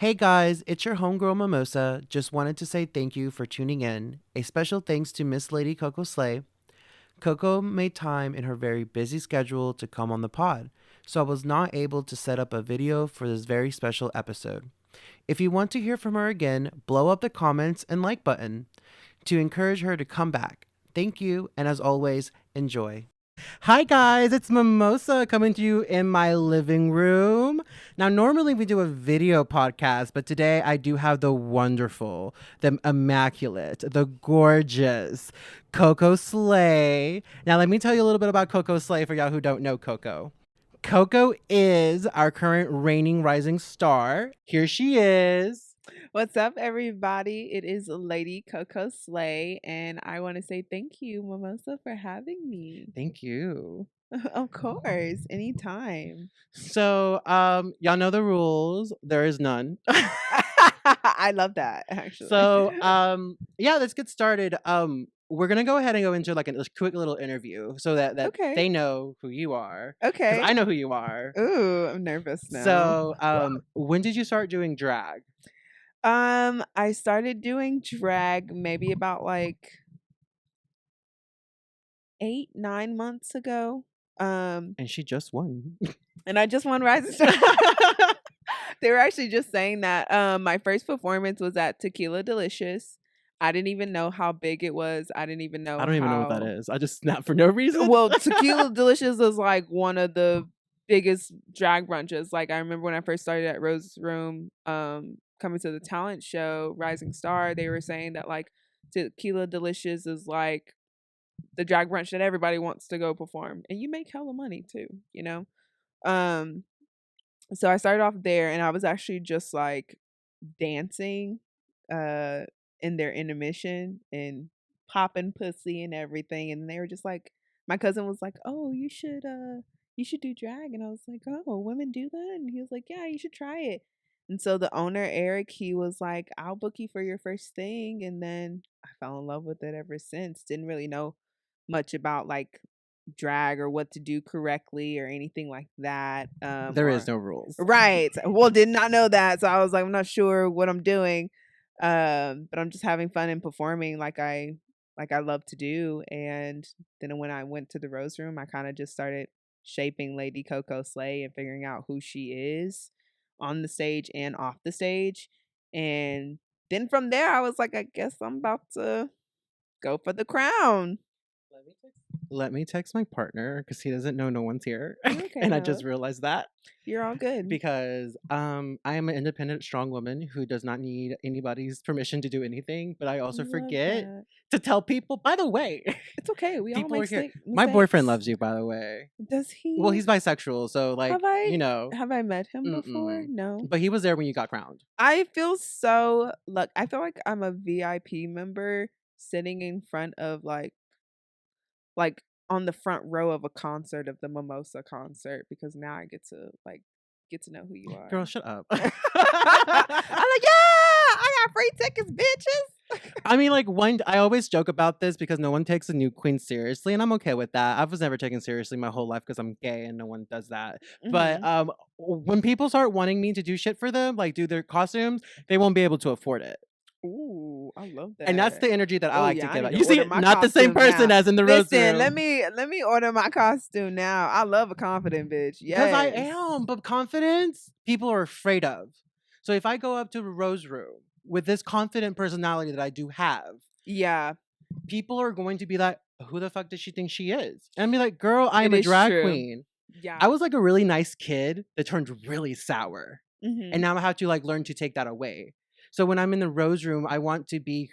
Hey guys, it's your homegirl Mimosa. Just wanted to say thank you for tuning in. A special thanks to Miss Lady Coco Slay. Coco made time in her very busy schedule to come on the pod, so I was not able to set up a video for this very special episode. If you want to hear from her again, blow up the comments and like button to encourage her to come back. Thank you, and as always, enjoy. Hi guys, it's Mimosa coming to you in my living room. Now, normally we do a video podcast, but today I do have the wonderful, the immaculate, the gorgeous Coco Slay. Now, let me tell you a little bit about Coco Slay for y'all who don't know Coco. Coco is our current reigning rising star. Here she is. What's up, everybody? It is Lady Coco Slay, and I want to say thank you, Mimosa, for having me. Thank you. Of course, anytime. So, y'all know the rules. There is none. I love that, actually. So, yeah, let's get started. We're gonna go ahead and go into like a quick little interview so that Okay. they know who you are. 'Cause Okay. I know who you are. Ooh, I'm nervous now. So, when did you start doing drag? I started doing drag maybe about like 8-9 months ago. And she just won. And I just won Rising Star. They were actually just saying that my first performance was at Tequila Delicious. I didn't even know how big it was. I didn't even know. I don't even know what that is. I just snapped for no reason. Well, Tequila Delicious is like one of the biggest drag brunches. Like I remember when I first started at Rose Room, coming to the talent show Rising Star, they were saying that like Tequila Delicious is like the drag brunch that everybody wants to go perform, and you make hella money too, you know. So I started off there, and I was actually just like dancing in their intermission and popping pussy and everything, and they were just like, my cousin was like, oh, you should do drag, and I was like, oh, women do that? And he was like, yeah, you should try it. And so the owner, Eric, he was like, I'll book you for your first thing. And then I fell in love with it ever since. Didn't really know much about like drag or what to do correctly or anything like that. There is no rules. Right. Well, did not know that. So I was like, I'm not sure what I'm doing. But I'm just having fun and performing like I love to do. And then when I went to the Rose Room, I kind of just started shaping Lady Coco Slay and figuring out who she is on the stage and off the stage. And then from there, I was like, I guess I'm about to go for the crown. Let me text my partner because he doesn't know no one's here. Okay, and I no. just realized that. You're all good. Because I am an independent, strong woman who does not need anybody's permission to do anything. But I also forget to tell people, by the way. It's okay. We all people make are here. mistakes. My boyfriend loves you, by the way. Does he? Well, he's bisexual, so like, you know. Have I met him before? No. But he was there when you got crowned. I feel so I feel like I'm a VIP member sitting in front of like on the front row of a concert of the Mimosa concert, because now I get to know who you are. Girl, shut up. I'm like, yeah, I got free tickets, bitches. I mean, like, I always joke about this because no one takes a new queen seriously, and I'm okay with that. I was never taken seriously my whole life because I'm gay and no one does that. Mm-hmm. But when people start wanting me to do shit for them, like do their costumes, they won't be able to afford it. Ooh, I love that. And that's the energy that I like to give out. You see, see, not the same person as in the Rose Room. Let me order my costume now. I love a confident bitch. Yes. Because I am, but confidence, people are afraid of. So if I go up to a Rose Room with this confident personality that I do have, yeah, people are going to be like, who the fuck does she think she is? And I'll be like, girl, I'm a drag queen. Yeah. I was like a really nice kid that turned really sour. Mm-hmm. And now I have to like learn to take that away. So when I'm in the Rose Room, I want to be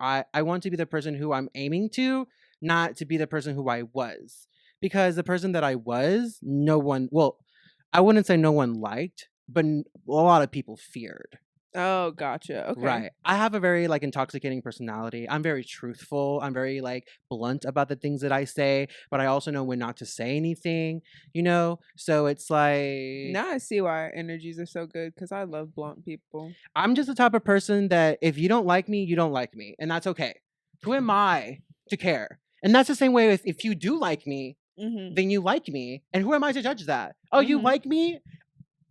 I want to be the person who I'm aiming to, not to be the person who I was. Because the person that I was, I wouldn't say no one liked, but a lot of people feared. Oh, gotcha. Okay. Right. I have a very like intoxicating personality. I'm very truthful. I'm very like blunt about the things that I say, but I also know when not to say anything, you know? So it's like... Now I see why our energies are so good, because I love blunt people. I'm just the type of person that if you don't like me, you don't like me. And that's okay. Who am I to care? And that's the same way if you do like me, then you like me. And who am I to judge that? Oh, you like me?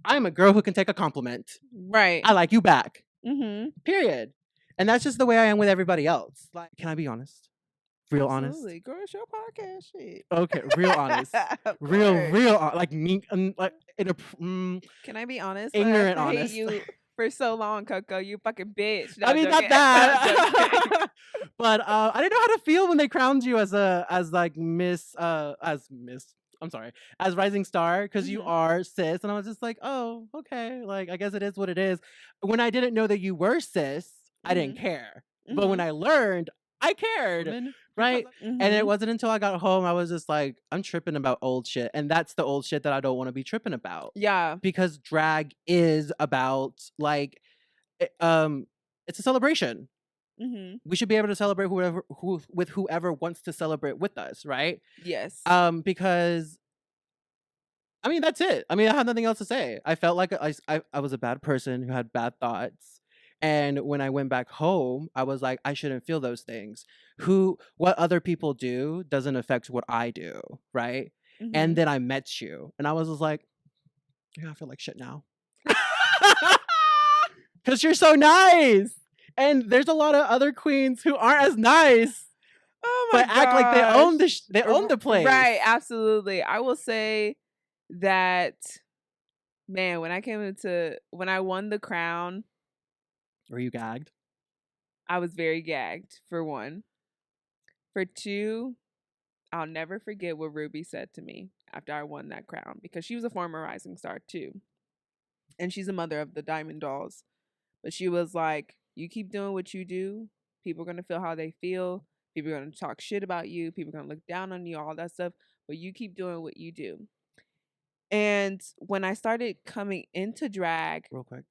I'm a girl who can take a compliment. Right. I like you back. Mm-hmm. Period. And that's just the way I am with everybody else. Like, can I be honest? Real honest. Absolutely. Girl, it's your podcast shit. Okay, real honest. Of real, course. like me, like in a Can I be honest? ignorant I hate honest. you for so long, Coco. You fucking bitch. No, I mean, not joking. that. But I didn't know how to feel when they crowned you as as rising star, because you are cis, and I was just like, oh, okay, like I guess it is what it is. When I didn't know that you were cis, I didn't care, but when I learned, I cared, right? And it wasn't until I got home I was just like, I'm tripping about old shit, and that's the old shit that I don't want to be tripping about. Yeah, because drag is about like it's a celebration. We should be able to celebrate with whoever wants to celebrate with us, right? Yes. Because I mean, that's it. I mean, I have nothing else to say. I felt like I was a bad person who had bad thoughts. And when I went back home, I was like, I shouldn't feel those things. What other people do doesn't affect what I do, right? And then I met you, and I was just like, yeah, I feel like shit now. Because you're so nice. And there's a lot of other queens who aren't as nice. Oh my but gosh. act like they own the place. Right, absolutely. I will say that, man, when I won the crown, Were you gagged? I was very gagged, for one. For two, I'll never forget what Ruby said to me after I won that crown, because she was a former rising star too. And she's a mother of the Diamond Dolls. But she was like, you keep doing what you do, people are going to feel how they feel. People are going to talk shit about you. People are going to look down on you, all that stuff. But you keep doing what you do. And when I started coming into drag, real quick,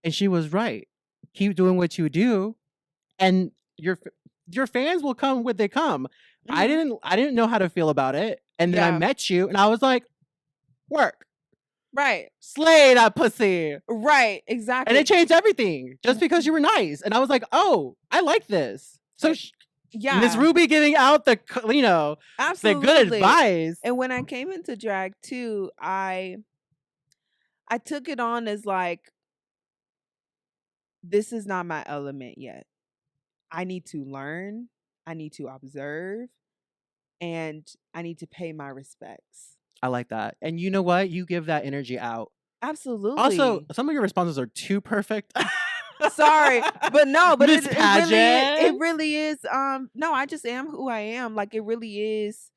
and she was right. Keep doing what you do, and your fans will come when they come. I didn't know how to feel about it, and then I met you, and I was like, work. Right. Slay that pussy. Right, exactly. And it changed everything just because you were nice. And I was like, oh, I like this. So yeah, Miss Ruby giving out the, absolutely, the good advice. And when I came into drag too, I took it on as like, this is not my element yet. I need to learn. I need to observe. And I need to pay my respects. I like that. And you know what? You give that energy out. Absolutely. Also, some of your responses are too perfect. Sorry, but no, but Miss it really is. No, I just am who I am. Like, it really is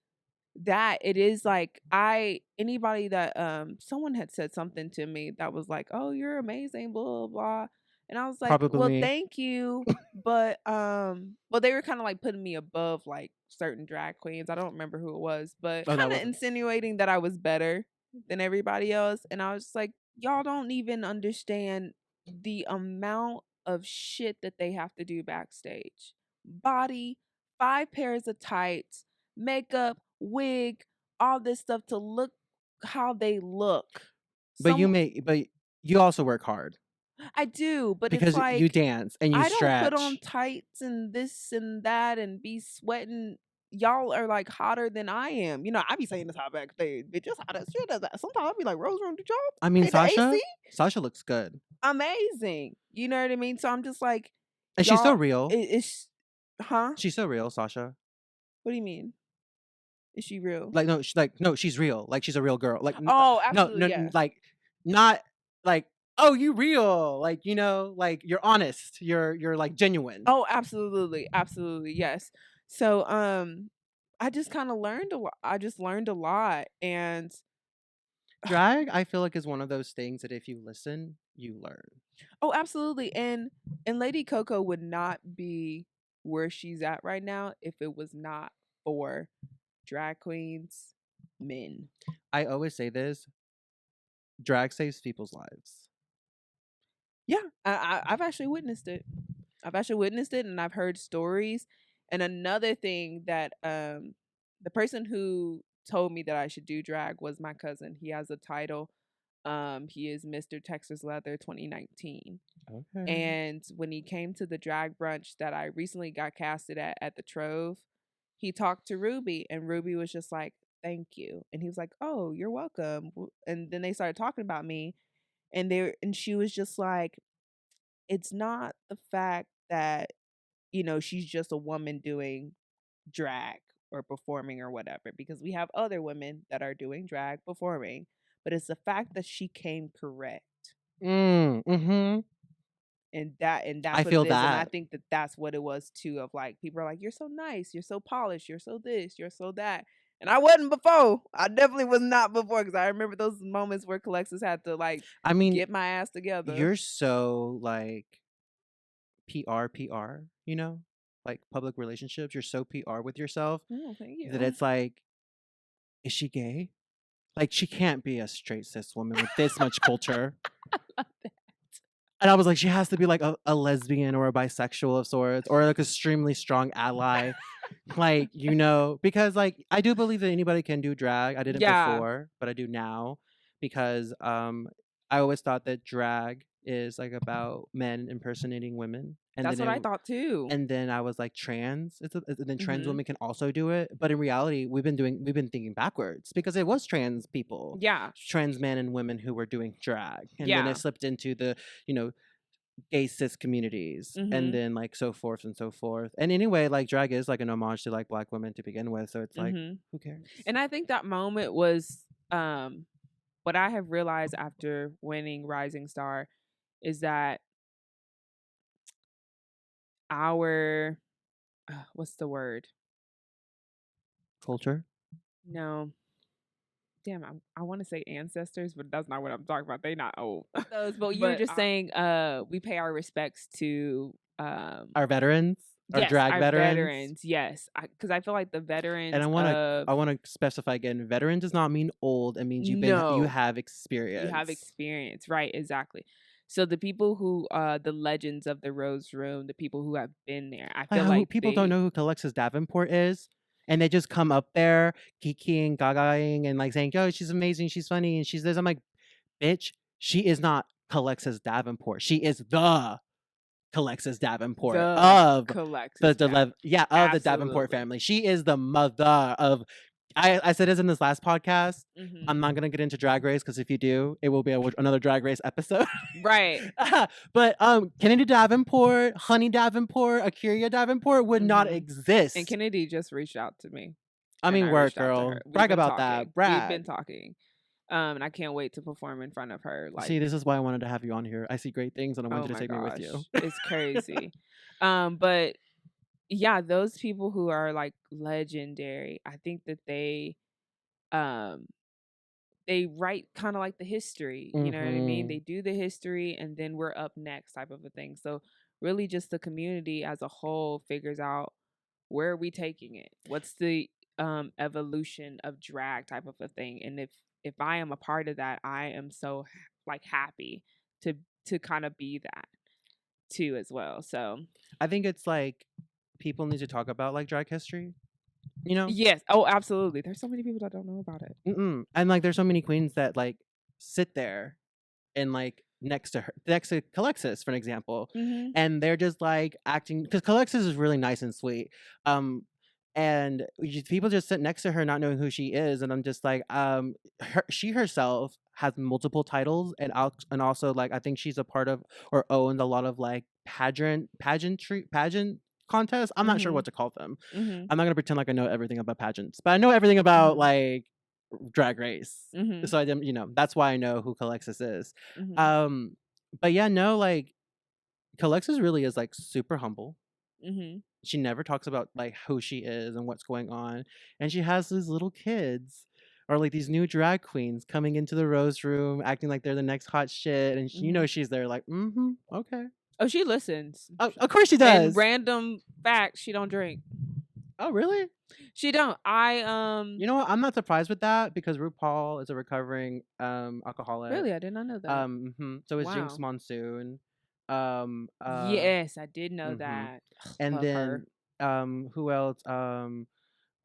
that. It is like, anybody that someone had said something to me that was like, oh, you're amazing, blah blah blah. And I was like, Probably well, me. thank you. But they were kind of like putting me above like certain drag queens. I don't remember who it was, but kind of insinuating that I was better than everybody else. And I was just like, y'all don't even understand the amount of shit that they have to do backstage. Body, 5 pairs of tights, makeup, wig, all this stuff to look how they look. But you also work hard. I do, but because it's like, you dance and you stretch. I don't put on tights and this and that and be sweating. Y'all are like hotter than I am. You know, I be saying this hot backstage, bitch. Just hot as shit as that. Sometimes I be like, Rose Room, did y'all? I mean, Sasha looks good. Amazing. You know what I mean? So I'm just like, and she's so real. She's so real, Sasha. What do you mean? Is she real? Like no, she's real. Like she's a real girl. Like absolutely, no, like not like, oh, you real, like, like you're honest, you're like genuine. Oh, absolutely, yes. So I just kind of learned a lot. And drag, I feel like, is one of those things that if you listen, you learn. Oh, absolutely. And Lady Coco would not be where she's at right now if it was not for drag queens, men. I always say this: drag saves people's lives. Yeah, I've actually witnessed it. And I've heard stories. And another thing that the person who told me that I should do drag was my cousin. He has a title. He is Mr. Texas Leather 2019. Okay. And when he came to the drag brunch that I recently got casted at the Trove, he talked to Ruby, and Ruby was just like, thank you. And he was like, oh, you're welcome. And then they started talking about me. And she was just like, it's not the fact that, she's just a woman doing drag or performing or whatever, because we have other women that are doing drag performing, but it's the fact that she came correct. Mm-hmm. And that's I what it feel is. And I that. think that that's what it was too, of like, people are like, you're so nice, you're so polished, you're so this, you're so that. And I wasn't before. I definitely was not before, because I remember those moments where Calexis had to like I mean, get my ass together. you're so like PR, like public relationships. You're so PR with yourself Oh, thank that you. it's like, is she gay? Like, she can't be a straight cis woman with this much culture. And I was like, she has to be like a lesbian or a bisexual of sorts, or like extremely strong ally. Like, because like I do believe that anybody can do drag. I didn't Yeah, before, but I do now because I always thought that drag is like about men impersonating women. And that's then what I thought too. I was like, trans. And then trans Hmm. women can also do it, but in reality, we've been thinking backwards because it was trans people, Yeah, trans men and women who were doing drag, and then it yeah. slipped into the you know gay cis communities, and Hmm. then like so forth and so forth. And anyway, like drag is like an homage to like black women to begin with, so it's like, Hmm. who cares? And I think that moment was, what I have realized after winning Rising Star is that our, what's the word? Culture. No, damn, I want to say ancestors, but that's not what I'm talking about. They not old. Those, but you were But just saying, we pay our respects to, our veterans, our yes, drag our veterans. veterans. Yes, because I feel like the And veterans I want to of, I want to specify again, veteran does not mean old. It means you no, have you have experience. experience, right? Exactly. So the people who, the legends of the Rose Room, the people who have been there, I Like feel how like people don't they, know who Alexis Davenport is, and they just come up there Kiki and Gagaing and like saying, "Oh, she's amazing, she's funny, and she's this." I'm like, bitch, she is not Alexis Davenport. She is the Alexis Davenport the of Calexis of the Davenport absolutely. family. She is the mother of. I said this in this last podcast. Hmm. I'm not gonna get into Drag Race because if you do, it will be another Drag Race episode. Right. But Kennedy Davenport, Honey Davenport, Akira Davenport would not Hmm. And exist. Kennedy just reached out to me, I and mean, I work, reached out to girl. her. We've Brag been about that. talking. We've been Brag. talking. And I can't wait to perform in front of her. Like, See, this is why I wanted to have you on here. I see great things, and I oh wanted to my take me with you. gosh, it's crazy. But yeah, those people who are like legendary, I think that um they write kind of like the history, you know what I mean? Mm-hmm. They do the history, and then we're up next, type of a thing. So really just the community as a whole figures out, where are we taking it? What's the evolution of drag, type of a thing? And if I am a part of that, I am so like happy to kind of be that too as well. So I think it's like people need to talk about like drag history, you know? yes, oh absolutely. There's so many people that don't know about it. And like there's so many queens that like sit there and like next to Calexis, for an example, Hmm. and they're just like acting because Calexis is really nice and sweet. And people just sit next to her not knowing who she is, and I'm just like, she herself has multiple titles, and also like I think she's a part of or owns a lot of like pageant contests. I'm not sure Hmm. what to call them. Hmm. I'm not gonna pretend like I know everything about pageants, but I know everything about Hmm. like Drag Race. Hmm. So I didn't, that's why I know who Calexis is. Hmm. Um, but yeah, no, like Calexis really is like super humble. Hmm. She never talks about like who she is and what's going on, and she has these little kids or like these new drag queens coming into the rose room acting like they're the next hot shit, and Hmm. she's there like, mm-hmm, okay. Oh, she listens. Oh, of course she And does. random fact, she don't drink. Oh, really? She don't. I You know what? I'm not surprised with that because RuPaul is a recovering alcoholic. really, I did not know that. So is Jinx Wow. Monsoon. Yes, I did know Mhm. that. And Love her. then who else?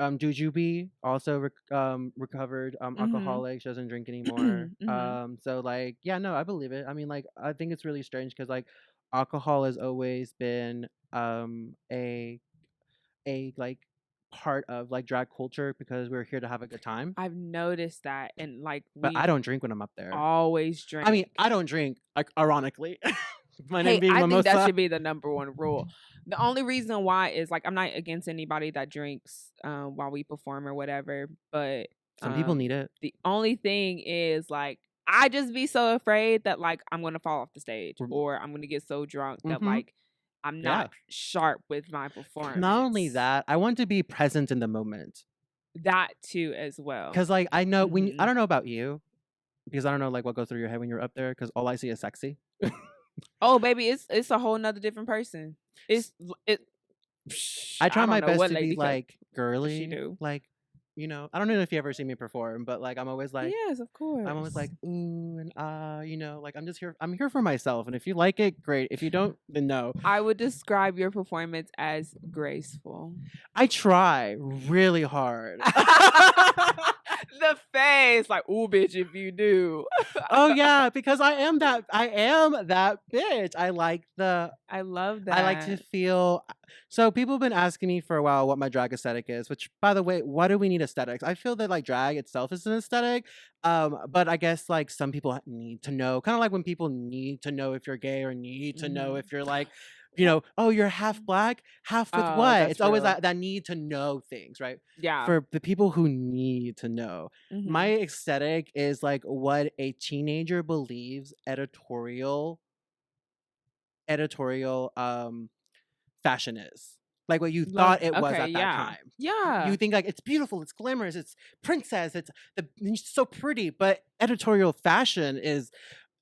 Jujubee also recovered Mhm. alcoholic. She doesn't drink anymore. Mhm. So like yeah, no, I believe it. I mean, like I think it's really strange because like alcohol has always been a like part of like drag culture because we're here to have a good time. I've noticed that, and like But I we don't drink when I'm up there. always drink. I mean, I don't drink, like, ironically. My name Hey, being I think that Mimosa. should be the number one rule. The only reason why is like I'm not against anybody that drinks while we perform or whatever, but Some people need it. The only thing is like I just be so afraid that like I'm gonna fall off the stage or I'm gonna get so drunk that like I'm not sharp with my performance. Not only that, I want to be present in the moment. That too as well. Because like I know when I don't know about you, because I don't know like what goes through your head when you're up there. Because all I see is sexy. Oh baby, it's a whole nother different person. I try my best to be like girly. She do. Like, you know, I don't know if you ever see me perform, but like I'm always like, yes, of course. I'm always like, ooh and you know, like I'm here for myself. And if you like it, great. If you don't, then no. I would describe your performance as graceful. I try really hard. The face, like, ooh, bitch, if you do. Oh yeah, because I am that bitch. I love that. I like to feel. So people have been asking me for a while what my drag aesthetic is, which by the way, why do we need aesthetics? I feel that like drag itself is an aesthetic. But I guess like some people need to know, kind of like when people need to know if you're gay or need to know if you're like, you know, oh, you're half black, half with what? It's always that need to know things, right? Yeah. For the people who need to know. My aesthetic is like what a teenager believes editorial fashion is. Like what you thought it was at that time. Yeah. You think like it's beautiful, it's glamorous, it's princess, it's so pretty, but editorial fashion is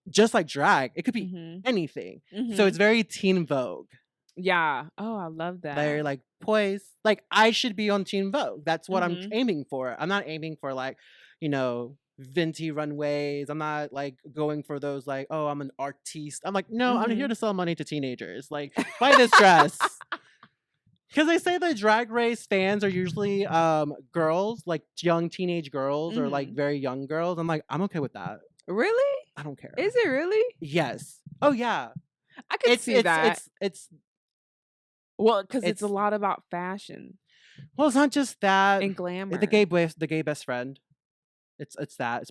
just like drag. It could be anything. So it's very Teen Vogue. Yeah. Oh, I love that. They're like poised. Like I should be on Teen Vogue. That's what I'm aiming for. I'm not aiming for like, you know, venti runways. I'm not like going for those like, oh, I'm an artiste. I'm like, no, I'm here to sell money to teenagers. Like, buy this dress. Because they say the Drag Race fans are usually girls, like young teenage girls or like very young girls. I'm like, I'm okay with that. Really? I don't care. Is it really? Yes. Oh yeah. I could see that. It's well, because it's a lot about fashion. Well, it's not just that. And glamour. The gay best friend. It's that.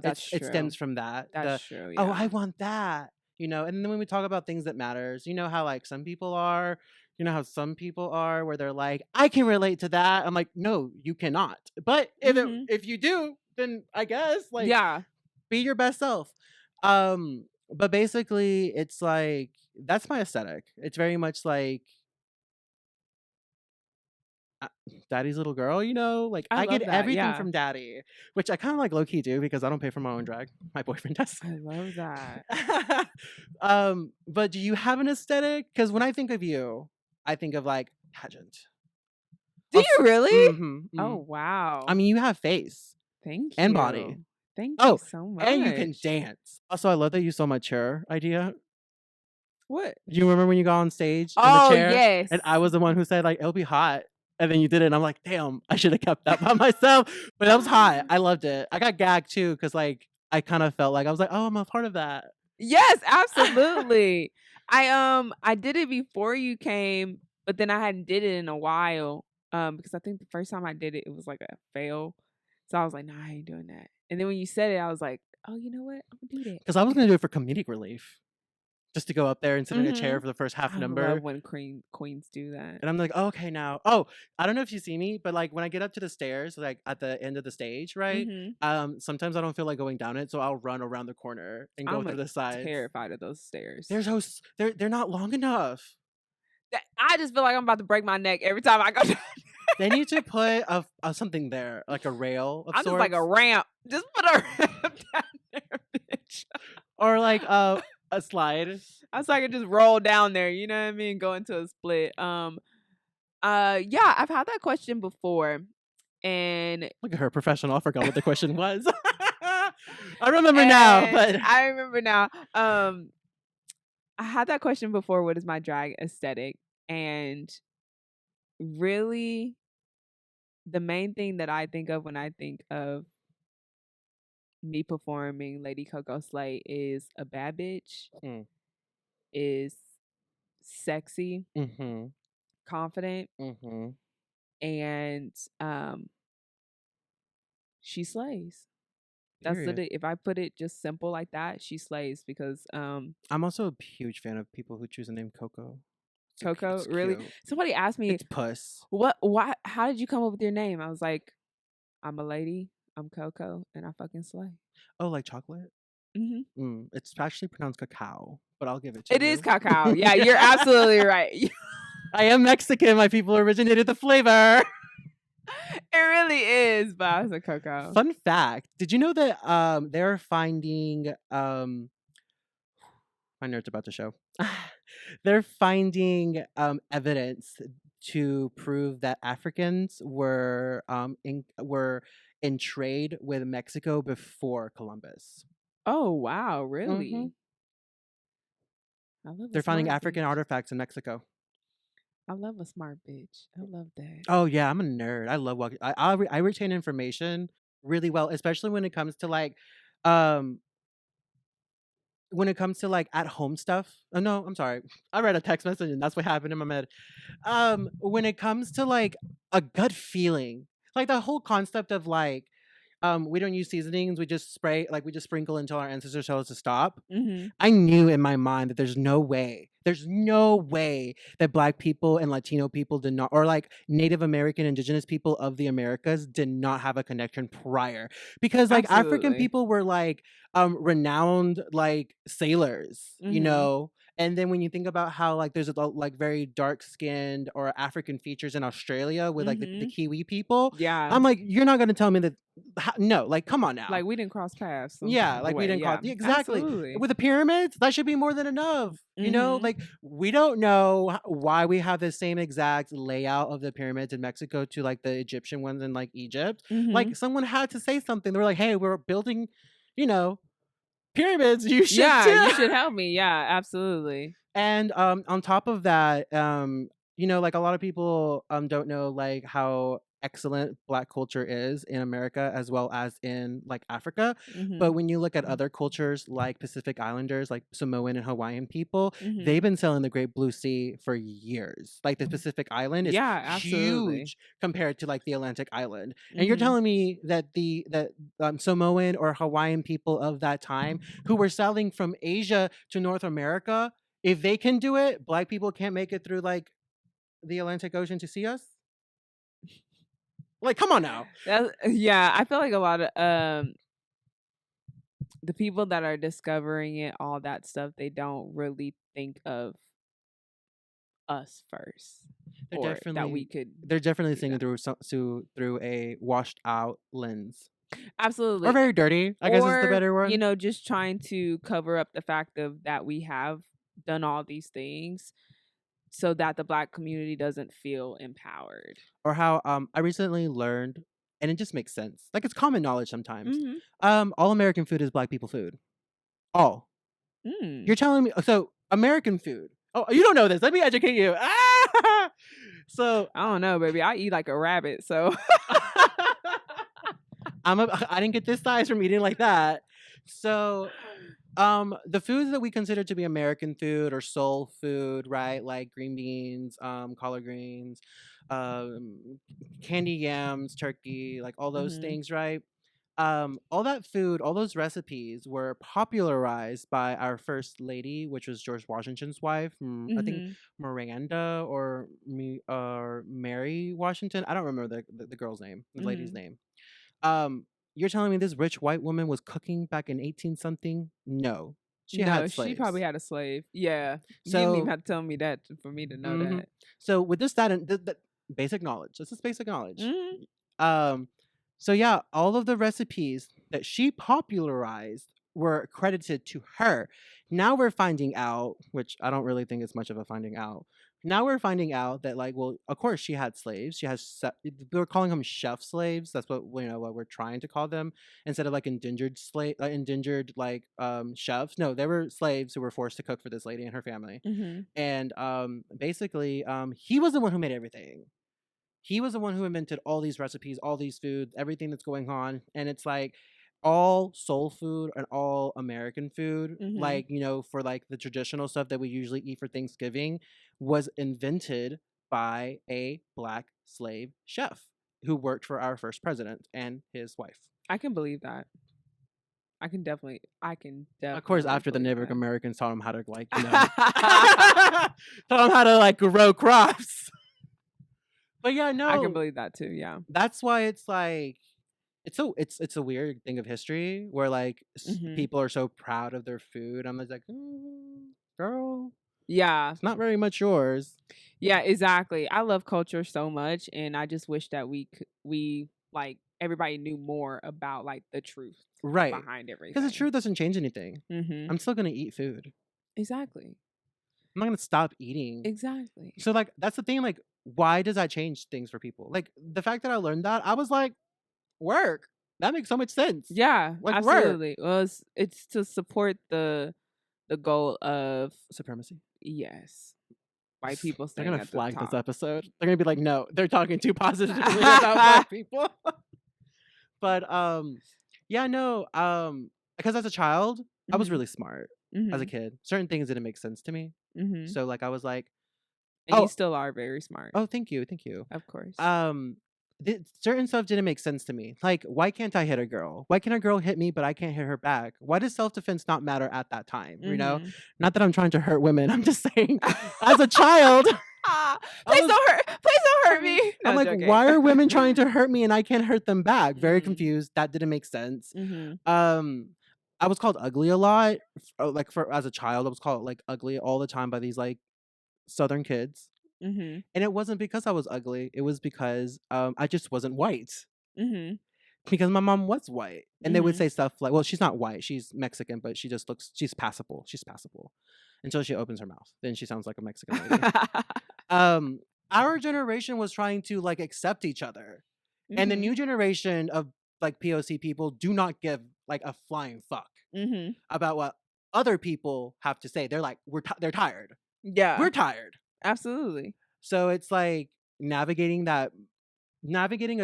That's true. It stems from that. That's true. Yeah. Oh, I want that. You know, and then when we talk about things that matters, you know how like some people are, you know how some people are where they're like, I can relate to that. I'm like, no, you cannot. But if you do, then I guess like be your best self. But basically it's like that's my aesthetic. It's very much like daddy's little girl, you know, like I get everything from daddy, which I kind of like low-key do because I don't pay for my own drag. My boyfriend does. I love that. But do you have an aesthetic? Because when I think of you, I think of like pageant. Do you really? Oh wow. I mean, you have face. Thank you. And body. Thank you so much. And you can dance. Also, I love that you stole my chair idea. What? You remember when you got on stage in the chair? Yes. And I was the one who said like it'll be hot. And then you did it, and I'm like, damn, I should have kept that by myself. But that was hot. I loved it. I got gagged too, because like I kind of felt like I was like, oh, I'm a part of that. Yes, absolutely. I did it before you came, but then I hadn't did it in a while. Because I think the first time I did it, it was like a fail. So I was like, nah, I ain't doing that. And then when you said it, I was like, oh, you know what? I'm gonna do that. Because I was gonna do it for comedic relief. Just to go up there and sit in a chair for the first half number. I love when queens do that. And I'm like, oh, okay, now. Oh, I don't know if you see me, but like when I get up to the stairs, like at the end of the stage, right? Sometimes I don't feel like going down it, so I'll run around the corner and go through the sides. I'm terrified of those stairs. They're not long enough. I just feel like I'm about to break my neck every time I go down. They need to put something there, like a rail of sorts. Just like a ramp. Just put a ramp down there, bitch. Or like a slide. I was like, I could just roll down there, you know what I mean? Go into a split. Yeah, I've had that question before. And look at her professional. I forgot what the question was. I remember now, but I remember now. I had that question before, what is my drag aesthetic? And really the main thing that I think of when I think of me performing Lady Coco Slay is a bad bitch, is sexy, confident, and she slays. That's Period. if I put it just simple like that, she slays because I'm also a huge fan of people who choose the name Coco. Coco, It's really? cute. Somebody asked me, It's puss. why how did you come up with your name? I was like, I'm a lady, I'm Coco, and I fucking slay. Oh, like chocolate? It's actually pronounced cacao, but I'll give it to It you. is cacao. Yeah, you're absolutely right. I am Mexican. My people originated the flavor. It really is, but I was a Coco. Fun fact: did you know that they're finding my nerd's about to show. They're finding evidence to prove that Africans were in trade with Mexico before Columbus. Oh wow, hmm really? I love a They're finding smart African bitch. artifacts in Mexico. I love a smart bitch. I love that. Oh yeah, I'm a nerd. I love walking. I retain information really well, especially um when it comes to like at home stuff. Oh no, I'm sorry. I read a text message and that's what happened in my head. When it comes to like a gut feeling, like the whole concept of like we don't use seasonings, we just sprinkle until our ancestors tell us to stop. Mhm. I knew in my mind that there's no way that Black people and Latino people did not, or like Native American, Indigenous people of the Americas did not have a connection prior, because like African Absolutely. people were like renowned like sailors, you Mhm. know. And then when you think about how like there's like very dark skinned or African features in Australia with like the Mhm. Kiwi people, Yeah. I'm like, you're not gonna tell me that. No, like, come on now. Like we didn't cross paths some Yeah, type of like we way. didn't call Yeah. it exactly. Absolutely. With the pyramids, that should be more than enough. You know, Mhm. like we don't know why we have the same exact layout of the pyramids in Mexico to like the Egyptian ones in like Egypt. Mhm. Like someone had to say something. They were like, "Hey, we're building, you know, pyramids. You should Yeah, too." you should help me. Yeah, absolutely. And on top of that, you know, like a lot of people don't know like how excellent Black culture is in America as well as in like Africa. But Mhm. when you look at other cultures like Pacific Islanders, like Samoan and Hawaiian people, they've Mhm. been sailing the Great Blue Sea for years. Like the Pacific Island is Yeah, absolutely. huge compared to like the Atlantic Island. And you're Mhm. telling me that Samoan or Hawaiian people of that time who were sailing from Asia to North America, if they can do it, Black people can't make it through like the Atlantic Ocean to see us? Like, come on now. Yeah, I feel like a lot of the people that are discovering it, all that stuff, they don't really think of us first They're or that we definitely could they're definitely do singing that. through a washed out lens. Or Absolutely. very dirty, I guess is the Or, better you one. know, just trying to cover up the fact of that we have done all these things so that the Black community doesn't feel empowered. Or how I recently learned, and it just makes sense. Like it's common knowledge sometimes. Mhm. All American food is Black people food. All. Mm. You're telling me so American food. Oh, you don't know this. Let me educate you. Ah! So I don't know, baby. I eat like a rabbit, so I didn't get this size from eating like that. So the foods that we consider to be American food or soul food, right? Like green beans, collard greens, um candy yams, turkey, like all those Mhm. things, right? All that food, all those recipes were popularized by our first lady, which was George Washington's wife, I think Mhm. Miranda or Mary Washington. I don't remember the girl's name, the lady's Mhm. name. Um, you're telling me this rich white woman was cooking back in 18 something? No. She No, had she probably slaves. had a slave. Yeah. You didn't even So, have to tell me that for me to know mhm. that. So with this, that, and the basic knowledge. This is basic knowledge. Mhm. Um, so yeah, all of the recipes that she popularized were credited to her. Now we're finding out, which I don't really think is much of a finding out. Now we're finding out that, like, well, of course she had slaves. She has we're calling them chef slaves. That's what what we're trying to call them instead of like endangered like chefs. No, they were slaves who were forced to cook for this lady and her family. Mhm. And basically, he was the one who made everything. He was the one who invented all these recipes, all these foods, everything that's going on. And it's like all soul food and all American food, Mhm. like, you know, for like the traditional stuff that we usually eat for Thanksgiving, was invented by a black slave chef who worked for our first president and his wife. I can believe that. I can definitely Of course, after the believe Native that. Americans taught him how to, like, you know, taught him how to, like, grow crops. But yeah, no, I can believe that too. Yeah. that's why it's like it's a weird thing of history where like Mhm. people are so proud of their food. I'm just like, girl, Yeah. it's not very much yours. Yeah, exactly. I love culture so much, and I just wish that we like everybody knew more about like the truth Right. behind everything. Because the truth doesn't change anything. Mhm. I'm still going to eat food. Exactly. I'm not going to stop eating. Exactly. So, like, that's the thing. Like, why does that change things for people? Like, the fact that I learned that, I was like, work. That makes so much sense. Yeah, Like, absolutely. Well, it's to support the goal of supremacy. yes, white people They're staying going to at the flag this top. episode. They're going to be like, no, they're talking too positively about black people. But, yeah, no, because as a child, I was really smart as a kid. Certain things didn't make sense to me. Mm-hmm. So, like, I was like, and you still are very smart. oh, thank you. Thank you. Of course. Certain stuff didn't make sense to me. Like, why can't I hit a girl? Why can a girl hit me, but I can't hit her back? Why does self-defense not matter at that time? You know, not that I'm trying to hurt women. I'm just saying, as a child, please don't hurt me. No, I'm like, joking. why are women trying to hurt me and I can't hurt them back? Very confused. That didn't make sense. I was called ugly a lot. Like as a child, I was called like ugly all the time by these like Southern kids. And it wasn't because I was ugly. It was because I just wasn't white. Because my mom was white. And they would say stuff like, well, she's not white. She's Mexican, but she just looks, she's passable. She's passable. Until she opens her mouth. Then she sounds like a Mexican lady. Our generation was trying to like accept each other. And the new generation of like POC people do not give like a flying fuck about what other people have to say. They're like, they're tired. Yeah. We're tired. Absolutely. So it's like navigating a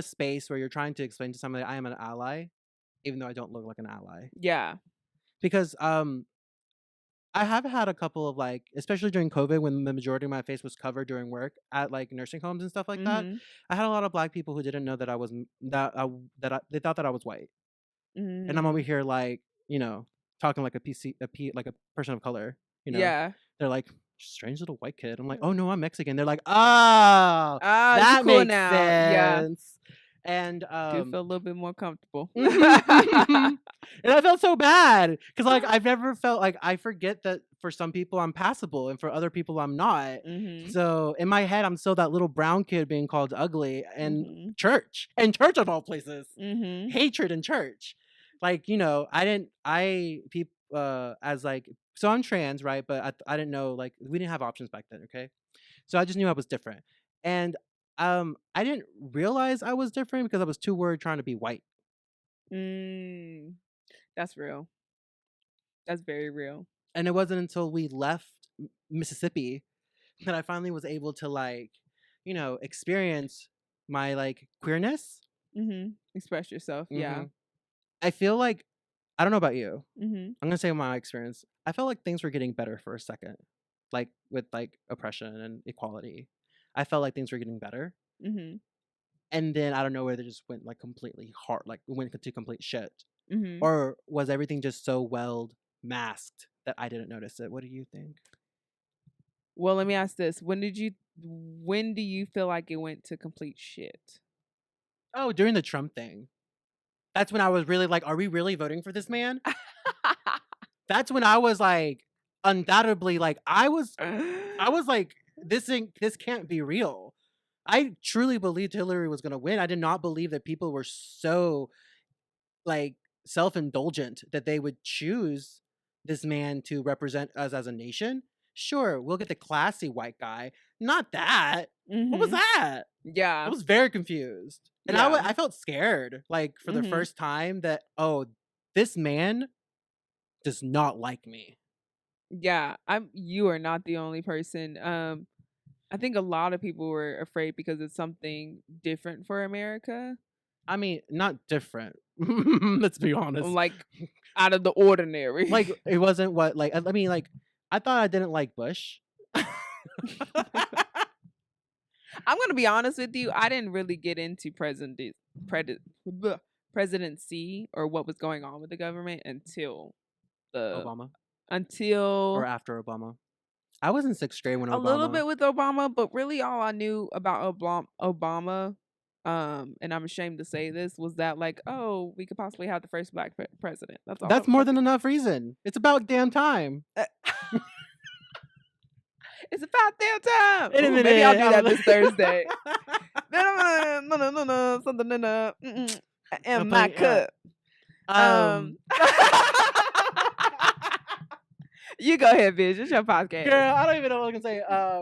space where you're trying to explain to somebody I am an ally, even though I don't look like an ally. Yeah. Because I have had a couple of like, especially during COVID when the majority of my face was covered during work at like nursing homes and stuff like that. I had a lot of black people who didn't know that I was they thought that I was white. And I'm over here like, you know, talking like like a person of color, you know. Yeah. They're like, strange little white kid. I'm like, oh no, I'm Mexican. They're like, oh, that cool makes now. sense. And do feel a little bit more comfortable. And I felt so bad because like I've never felt like, I forget that for some people I'm passable and for other people I'm not. So in my head I'm still that little brown kid being called ugly and church of all places. Hatred in church. Like, you know, as like, so I'm trans, right? But I didn't know, like, we didn't have options back then, okay? So I just knew I was different. And I didn't realize I was different because I was too worried trying to be white. That's real. That's very real. And it wasn't until we left Mississippi that I finally was able to, like, you know, experience my, like, queerness. Express yourself. Yeah. I feel like, I don't know about you. Mm-hmm. I'm gonna say my experience. I felt like things were getting better for a second, like with like oppression and equality. I felt like things were getting better, Mm-hmm. and then I don't know where they just went like completely hard, like went to complete shit, Mm-hmm. or was everything just so well masked that I didn't notice it? What do you think? Well, let me ask this: when do you feel like it went to complete shit? Oh, during the Trump thing. That's when I was really like, are we really voting for this man? That's when I was like, undoubtedly, like I was like, this can't be real. I truly believed Hillary was gonna win. I did not believe that people were so like self-indulgent that they would choose this man to represent us as a nation. Sure, we'll get the classy white guy. Not that. What was that? Yeah. I was very confused. And yeah. I felt scared, like, for the first time that, oh, this man does not like me. Yeah, you are not the only person. I think a lot of people were afraid because it's something different for America. I mean, not different. Let's be honest. Like, out of the ordinary. Like, it wasn't what, like, I mean, like, I thought I didn't like Bush. I'm gonna be honest with you. I didn't really get into presidency or what was going on with the government until the Obama or until after Obama? I was in sixth grade when a little Obama. bit with Obama, but really all I knew about Obama, and I'm ashamed to say this, was that like, oh, we could possibly have the first black president. That's all. That's more than enough reason. It's about damn time. It's about damn time. In a Ooh, minute, maybe I'll do that I'm this Thursday. No, and my cup. You go ahead, bitch. It's your podcast. Girl, I don't even know what I can say.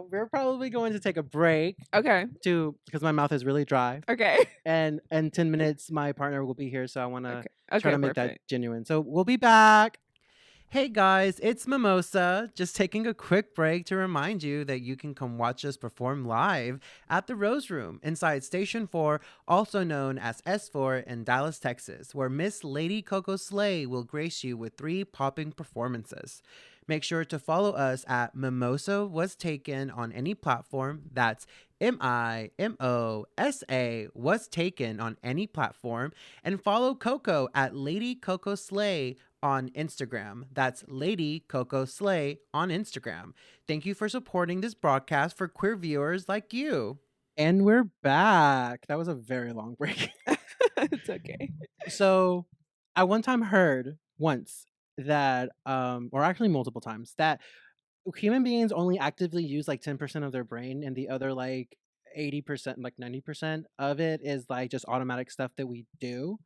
We're probably going to take a break. Okay. Because my mouth is really dry. Okay. And in 10 minutes, my partner will be here, so I want to try to make that genuine. So we'll be back. Hey guys, it's Mimosa. Just taking a quick break to remind you that you can come watch us perform live at the Rose Room inside Station 4, also known as S4 in Dallas, Texas, where Miss Lady Coco Slay will grace you with 3 popping performances. Make sure to follow us at Mimosa Was Taken on any platform. That's MIMOSA Was Taken on any platform. And follow Coco at Lady Coco Slay on Instagram. That's Lady Coco Slay on Instagram. Thank you for supporting this broadcast for queer viewers like you. And we're back. That was a very long break. It's okay. So I one time heard that, or actually multiple times, that human beings only actively use like 10% of their brain, and the other like 80%, like 90% of it is like just automatic stuff that we do.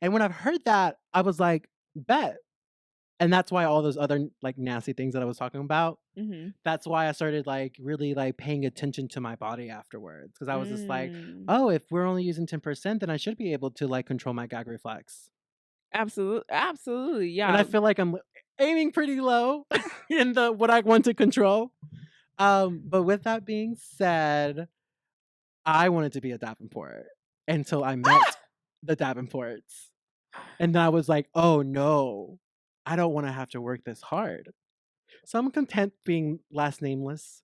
And when I've heard that, I was like, bet. And that's why all those other like nasty things that I was talking about, that's why I started like really like paying attention to my body afterwards. Because I was just like, oh, if we're only using 10%, then I should be able to like control my gag reflex. Absolutely, yeah. And I feel like I'm aiming pretty low in the what I want to control. But with that being said, I wanted to be a Davenport until I met the Davenports. And then I was like, oh no, I don't want to have to work this hard. So I'm content being last nameless.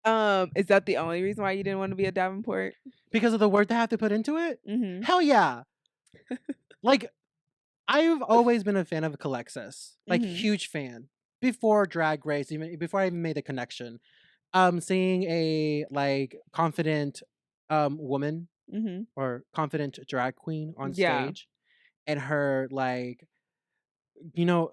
Is that the only reason why you didn't want to be a Davenport? Because of the work they have to put into it? Hell yeah. Like, I've always been a fan of Alexis. Like, huge fan. Before Drag Race, even before I even made the connection. Seeing a, like, confident woman or confident drag queen on stage. And her, like, you know,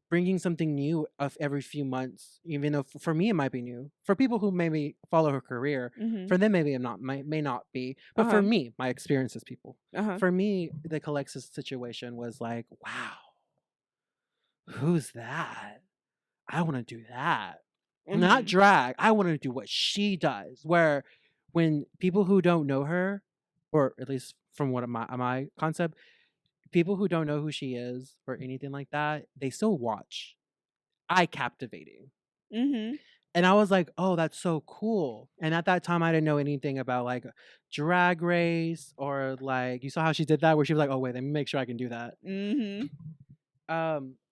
bringing something new of every few months, even though for me it might be new. For people who maybe follow her career, for them maybe it may not be. But for me, my experience as people, for me, the Alexis situation was like, wow, who's that? I want to do that. Not drag. I want to do what she does. Where when people who don't know her, or at least from what my concept, people who don't know who she is or anything like that, they still watch. Eye captivating. And I was like, oh, that's so cool. And at that time, I didn't know anything about like Drag Race or like, you saw how she did that where she was like, oh, wait, let me make sure I can do that.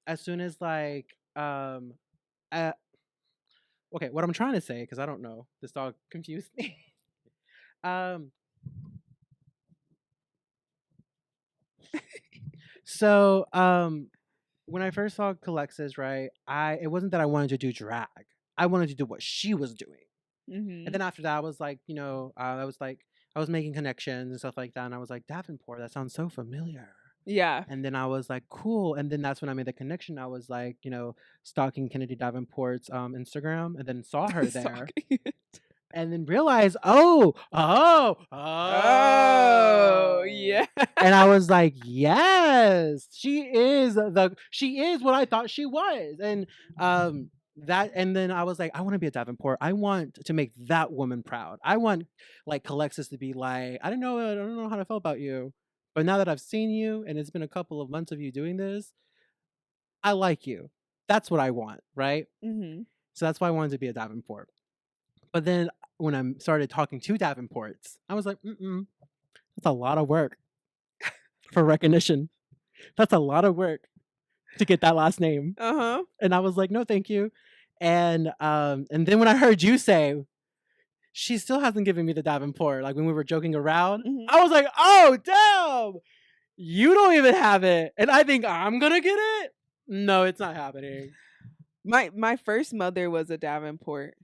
As soon as like, okay, what I'm trying to say, because I don't know, this dog confused me. So, when I first saw Alexis, right, it wasn't that I wanted to do drag. I wanted to do what she was doing. And then after that, I was like, I was making connections and stuff like that. And I was like, Davenport, that sounds so familiar. Yeah. And then I was like, cool. And then that's when I made the connection. I was like, stalking Kennedy Davenport's Instagram, and then saw her there. And then realized, oh, yeah. And I was like, yes, she is what I thought she was. And and then I was like, I want to be a Davenport. I want to make that woman proud. I want like Alexis to be like, I don't know how to feel about you, but now that I've seen you and it's been a couple of months of you doing this, I like you. That's what I want, right? So that's why I wanted to be a Davenport. But then when I started talking to Davenports, I was like, that's a lot of work for recognition. That's a lot of work to get that last name. And I was like, no, thank you. And then when I heard you say, she still hasn't given me the Davenport. Like when we were joking around, Mhm. I was like, oh damn, you don't even have it, and I think I'm gonna get it. No, it's not happening. My first mother was a Davenport,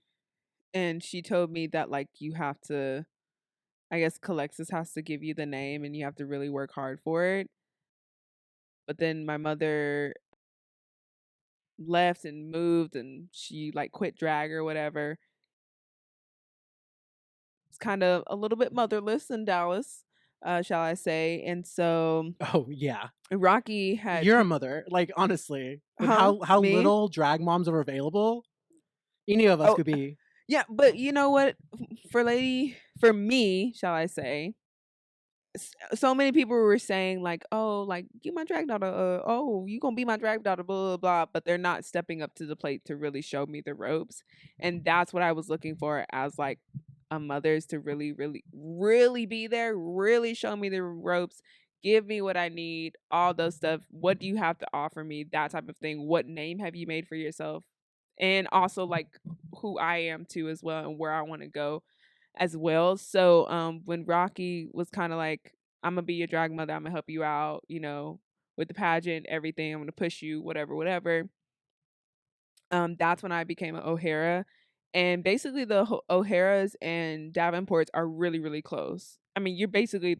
and she told me that like you have to, I guess Calexis has to give you the name and you have to really work hard for it. But then my mother left and moved and she like quit drag or whatever. It's kind of a little bit motherless in Dallas, shall I say. And so Oh yeah, Rocky had you're a mother. Like honestly, with huh? how Me? little drag moms are available, any of us Oh, could be. yeah, but you know what? For me, shall I say, so many people were saying like, "Oh, like you my drag daughter. Oh, you gonna be my drag daughter." Blah blah blah. But they're not stepping up to the plate to really show me the ropes, and that's what I was looking for as like a mother's to really, really, really be there, really show me the ropes, give me what I need, all those stuff. What do you have to offer me? That type of thing. What name have you made for yourself? And also like who I am too as well and where I want to go as well. So when Rocky was kind of like, I'm gonna be your drag mother, I'm gonna help you out, you know, with the pageant, everything, I'm gonna push you, whatever, whatever. That's when I became an O'Hara. And basically the O'Haras and Davenports are really, really close. I mean, you're basically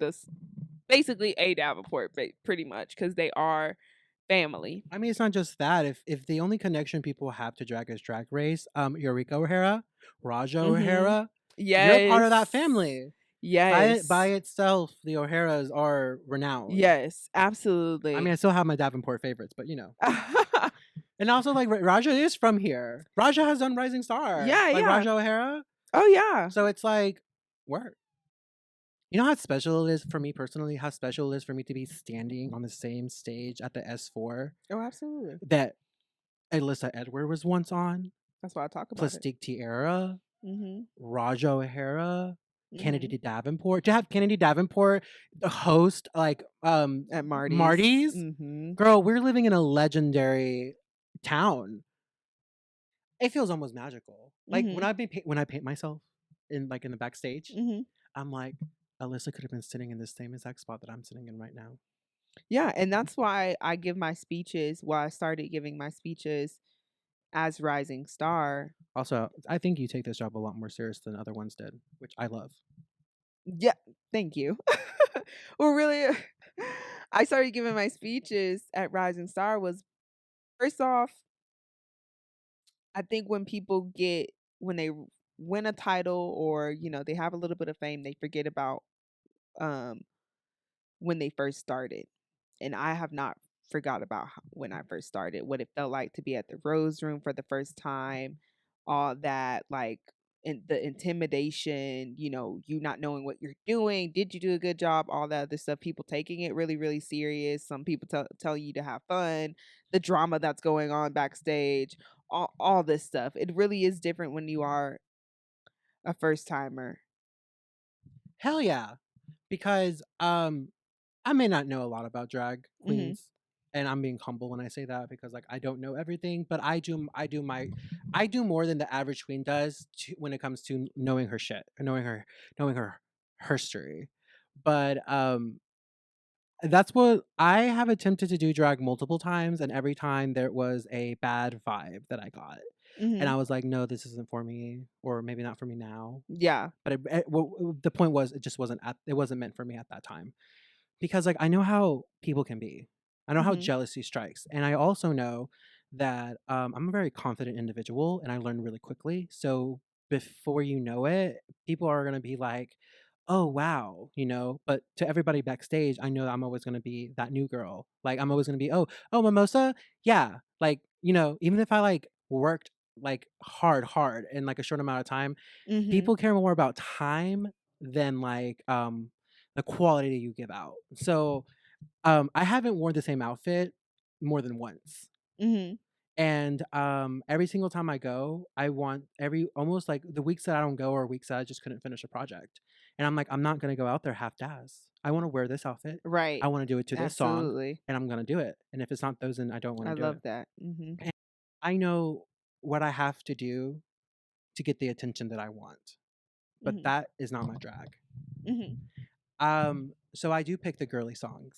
basically a Davenport, pretty much, because they are family. I mean, it's not just that. If the only connection people have to Drag is Drag Race, Eureka O'Hara, Raja Mm-hmm. O'Hara, you're a part of that Yes. family. By Yes. itself, the O'Haras are renowned. Yes, I mean, I absolutely. still have my Davenport favorites, but and also like Raja is from here. Raja has done Rising Star, Yeah, like yeah. Raja O'Hara. Oh, yeah. So it's like, work. You know how special it is for me personally. How special it is for me to be standing on the same stage at the S4 Oh, absolutely. that Alyssa Edward was once on. That's why I talk about it. Plastique Tiara, Mhm. Raja O'Hara, Kennedy Mhm. Davenport. To have Kennedy Davenport host like At Marty's. Marty's, Mhm. girl, we're living in a legendary town. It feels almost magical. Like Mhm. when I paint myself in the backstage, Mhm. I'm like, Alyssa could have been sitting in this same exact spot that I'm sitting in right now. Yeah, and that's why I give my speeches. Why I started giving my speeches as Rising Star. Also, I think you take this job a lot more serious than other ones did, which I love. Yeah, thank you. Well, really, I started giving my speeches at Rising Star was first off, I think when people get when they win a title or you know they have a little bit of fame, they forget about um when they first started. And I have not forgot about when I first started, what it felt like to be at the Rose Room for the first time, all that, like, the intimidation, you know, you not knowing what you're doing. Did you do a good job? All that other stuff. People taking it really, really serious. Some people tell you to have fun. The drama that's going on backstage. All this stuff. It really is different when you are a first timer. Hell yeah. Because I may not know a lot about drag Hmm. queens, and I'm being humble when I say that because like I don't know everything, but I do more than the average queen does when it comes to knowing her shit, knowing her history. But that's what I have attempted to do drag multiple times, and every time there was a bad vibe that I got. And I Hmm. was like, no, this isn't for me, or maybe not for me now. Yeah. But the point was, it wasn't meant for me at that time because like I know how people can be. I know how Hmm. jealousy strikes, and I also know that I'm a very confident individual, and I learn really quickly. So before you know it, people are gonna be like, "Oh wow," you know. But to everybody backstage, I know I'm always gonna be that new girl. Like I'm always gonna be, "Oh, Mimosa, yeah." Like even if I like worked like hard in like a short amount of time, Hmm. people care more about time than like the quality you give out. So, I haven't worn the same outfit more than once. Hmm. And every single time I go, I want every almost like the weeks that I don't go are weeks that I just couldn't finish a project. And I'm like, I'm not gonna go out there half ass. I want to wear this outfit. I Right. want to do it to this song, Absolutely. and I'm gonna do it. And if it's not those, then I don't want I to do it. love that. Mhm. And I know what I have to do to get the attention that I want. but that is not my drag. Mm-hmm. So I do pick the girly songs,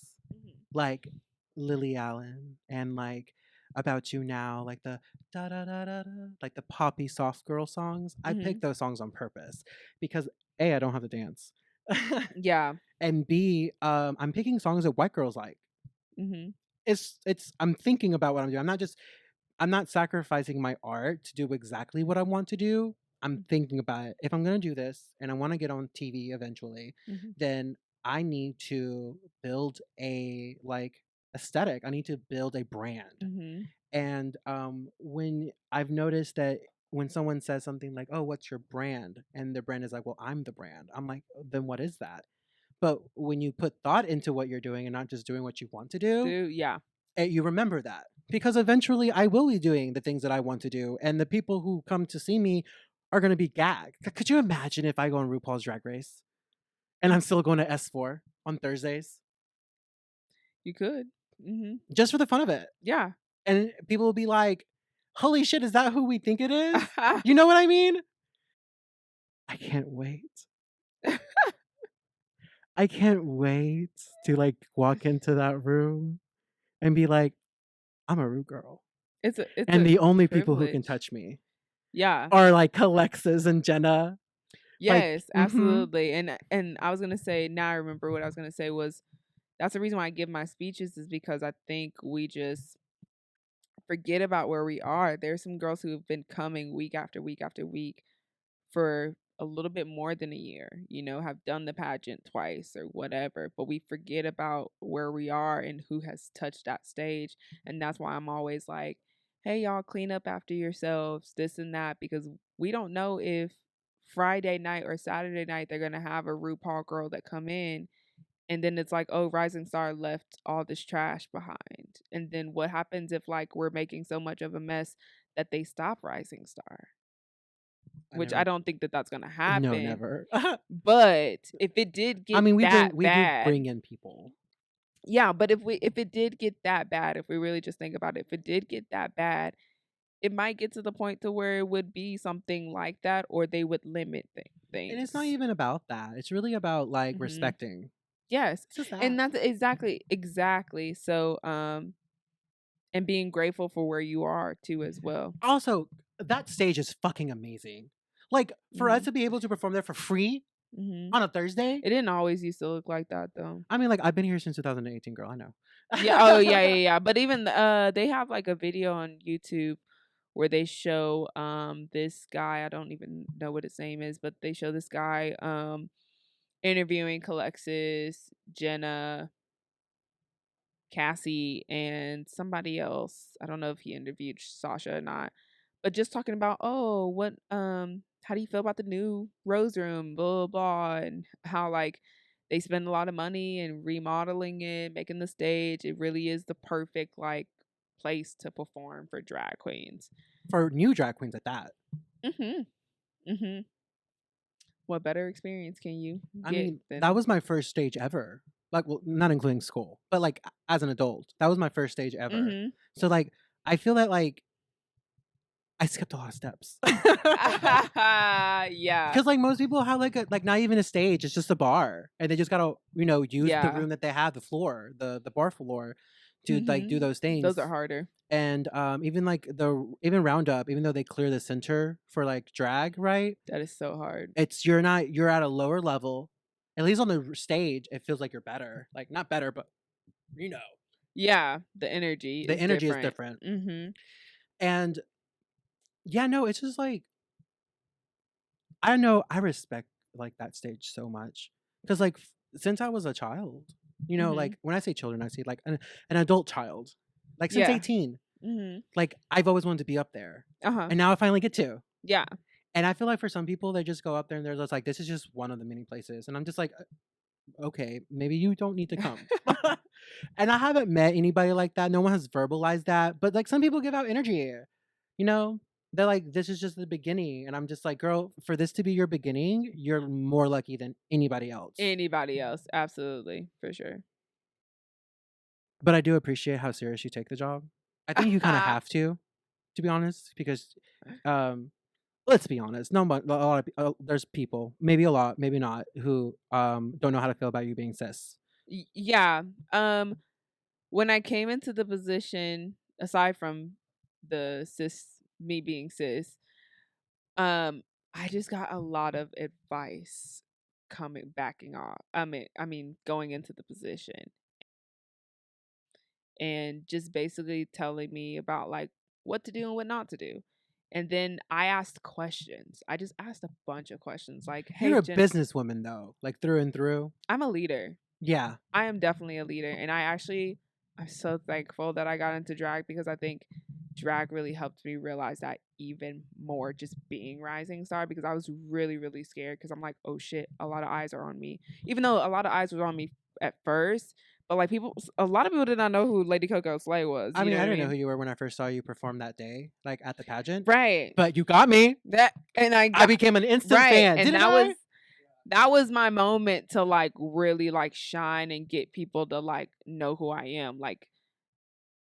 like Lily Allen and like About You Now, like the da da da da da, like the poppy soft girl songs. I pick those songs on purpose because A, I don't have to dance. Yeah. And B, I'm picking songs that white girls like. Mm-hmm. It's I'm thinking about what I'm doing. I'm not sacrificing my art to do exactly what I want to do. I'm thinking about it. If I'm going to do this and I want to get on TV eventually, Mm-hmm. then I need to build a like aesthetic. I need to build a brand. Mm-hmm. And when I've noticed that when someone says something like, "Oh, what's your brand?" and their brand is like, "Well, I'm the brand." I'm like, "Then what is that?" But when you put thought into what you're doing and not just doing what you want to do, Yeah. you remember that, because eventually I will be doing the things that I want to do, and the people who come to see me are going to be gagged. Could you imagine if I go on RuPaul's Drag Race and I'm still going to S4 on Thursdays You could. Mm-hmm. just for the fun of it? Yeah. And people will be like, "Holy shit, is that who we think it is?" You know what I mean? I can't wait. I can't wait to like walk into that room and be like, "I'm a Ru girl." It's And a the only people who can privilege. touch me Yeah. are like Alexis and Jenna. Like, Yes, absolutely. And I was gonna say, now I remember what I was gonna say was that's the reason why I give my speeches, is because I think we just forget about where we are. There's some girls who have been coming week after week after week for a little bit more than a year, have done the pageant twice or whatever, but we forget about where we are and who has touched that stage. And that's why I'm always like, hey, y'all, clean up after yourselves, this and that, because we don't know if Friday night or Saturday night they're going to have a RuPaul girl that come in, and then it's like, oh, Rising Star left all this trash behind. And then what happens if like we're making so much of a mess that they stop Rising Star? Which I don't think that that's gonna no, happen. never. But if it did I get mean, we that do bad, bring in people. yeah. But if it did get that bad, if we really just think about it, if it did get that bad, it might get to the point to where it would be something like that, or they would limit things. And it's not even about that. It's really about like respecting. Yes, It's just that. and that's exactly. So, and being grateful for where you are too, as well. Also, that stage is fucking amazing. Like for us to be able to perform there for free on a Thursday. It didn't always used to look like that though. I mean, like I've been here since 2018, girl. I know. Yeah. Oh, yeah. But even they have like a video on YouTube where they show this guy. I don't even know what his name is, but they show this guy interviewing Alexis, Jenna, Cassie, and somebody else. I don't know if he interviewed Sasha or not, but just talking about, oh, what how do you feel about the new Rose Room, blah blah blah, and how like they spend a lot of money and remodeling it, making the stage. It really is the perfect like place to perform for drag queens. For new drag queens at that. What better experience can you get? I mean, that was my first stage ever. Like, well, not including school, but like as an adult, that was my first stage ever. So like, I feel that like I skipped a lot of steps. Yeah. Because like most people have like not even a stage, it's just a bar. And they just gotta, use the room that they have, the floor, the bar floor to like do those things. Those are harder. And even like even roundup, even though they clear the center for like drag, right? That is so hard. You're at a lower level. At least on the stage, it feels like you're better. Like not better, but Yeah, the energy is different. And yeah, no, it's just like I don't know. I respect like that stage so much because like since I was a child, like when I say children, I say like an adult child, like since 18. Like I've always wanted to be up there, and now I finally get to. Yeah. And I feel like for some people, they just go up there and they're just like, this is just one of the many places. And I'm just like, okay, maybe you don't need to come. And I haven't met anybody like that. No one has verbalized that. But like some people give out energy, they're like, this is just the beginning. And I'm just like, girl, for this to be your beginning, you're more lucky than anybody else. Anybody else. Absolutely. For sure. But I do appreciate how serious you take the job. I think you kind of have to be honest, because let's be honest. No, but a lot of there's people, maybe a lot, maybe not, who don't know how to feel about you being cis. Yeah. When I came into the position, aside from the cis, me being cis, um, I just got a lot of advice coming backing off. I mean, going into the position and just basically telling me about like what to do and what not to do. And then I asked questions. I just asked a bunch of questions like, "Hey, You're a Jen, businesswoman though, like through and through. I'm a leader. Yeah. I am definitely a leader, and I'm so thankful that I got into drag because I think drag really helped me realize that even more just being rising star because I was really really scared because I'm like, oh shit, a lot of eyes are on me, even though a lot of eyes were on me at first, but like a lot of people did not know who Lady Coco Slay was. I You mean, know I what I didn't know mean? who you were when I first saw you perform that day, like at the pageant. Right. But you got me. That and I I got became an instant right, fan, and didn't I? that was my moment to like really like shine and get people to like know who I am. Like,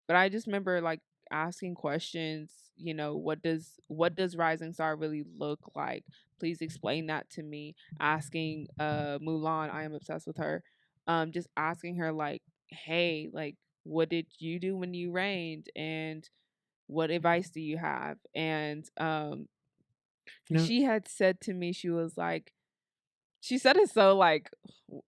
but I just remember like asking questions, you know, what does Rising Star really look like? Please explain that to me. Asking Mulan, I am obsessed with her. Just asking her like, hey, like what did you do when you reigned and what advice do you have? And You know, she had said to me, she was like, she said it so like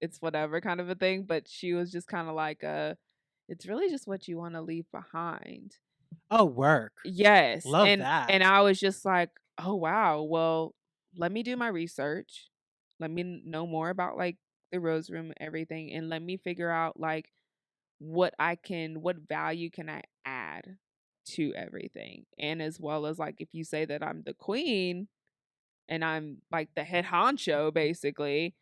it's whatever kind of a thing, but she was just kind of like it's really just what you want to leave behind. oh, work. Yes. Love And that. I was just like, "Oh wow. Well, let me do my research. Let me know more about like the rose room and everything and let me figure out like what value can I add to everything. And as well as like if you say that I'm the queen and I'm like the head honcho basically,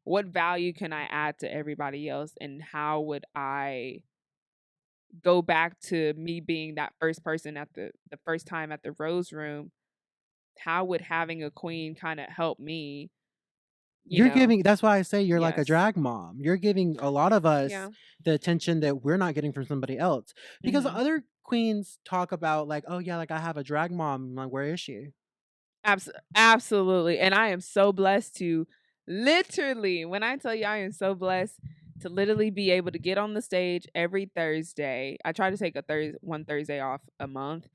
what value can I add to everybody else and how would I go back to me being that first person at the first time at the rose room? How would having a queen kind of help me, you You're know? giving that's why I say you're like a Yes. drag mom. You're giving a lot of us Yeah. the attention that we're not getting from somebody else. Because Mhm. other queens talk about like, "Oh yeah, like I have a drag mom." I'm like, "Where is she?" Absolutely. And I am so blessed to literally, when I tell you I am so blessed to literally be able to get on the stage every Thursday. I try to take one Thursday off a month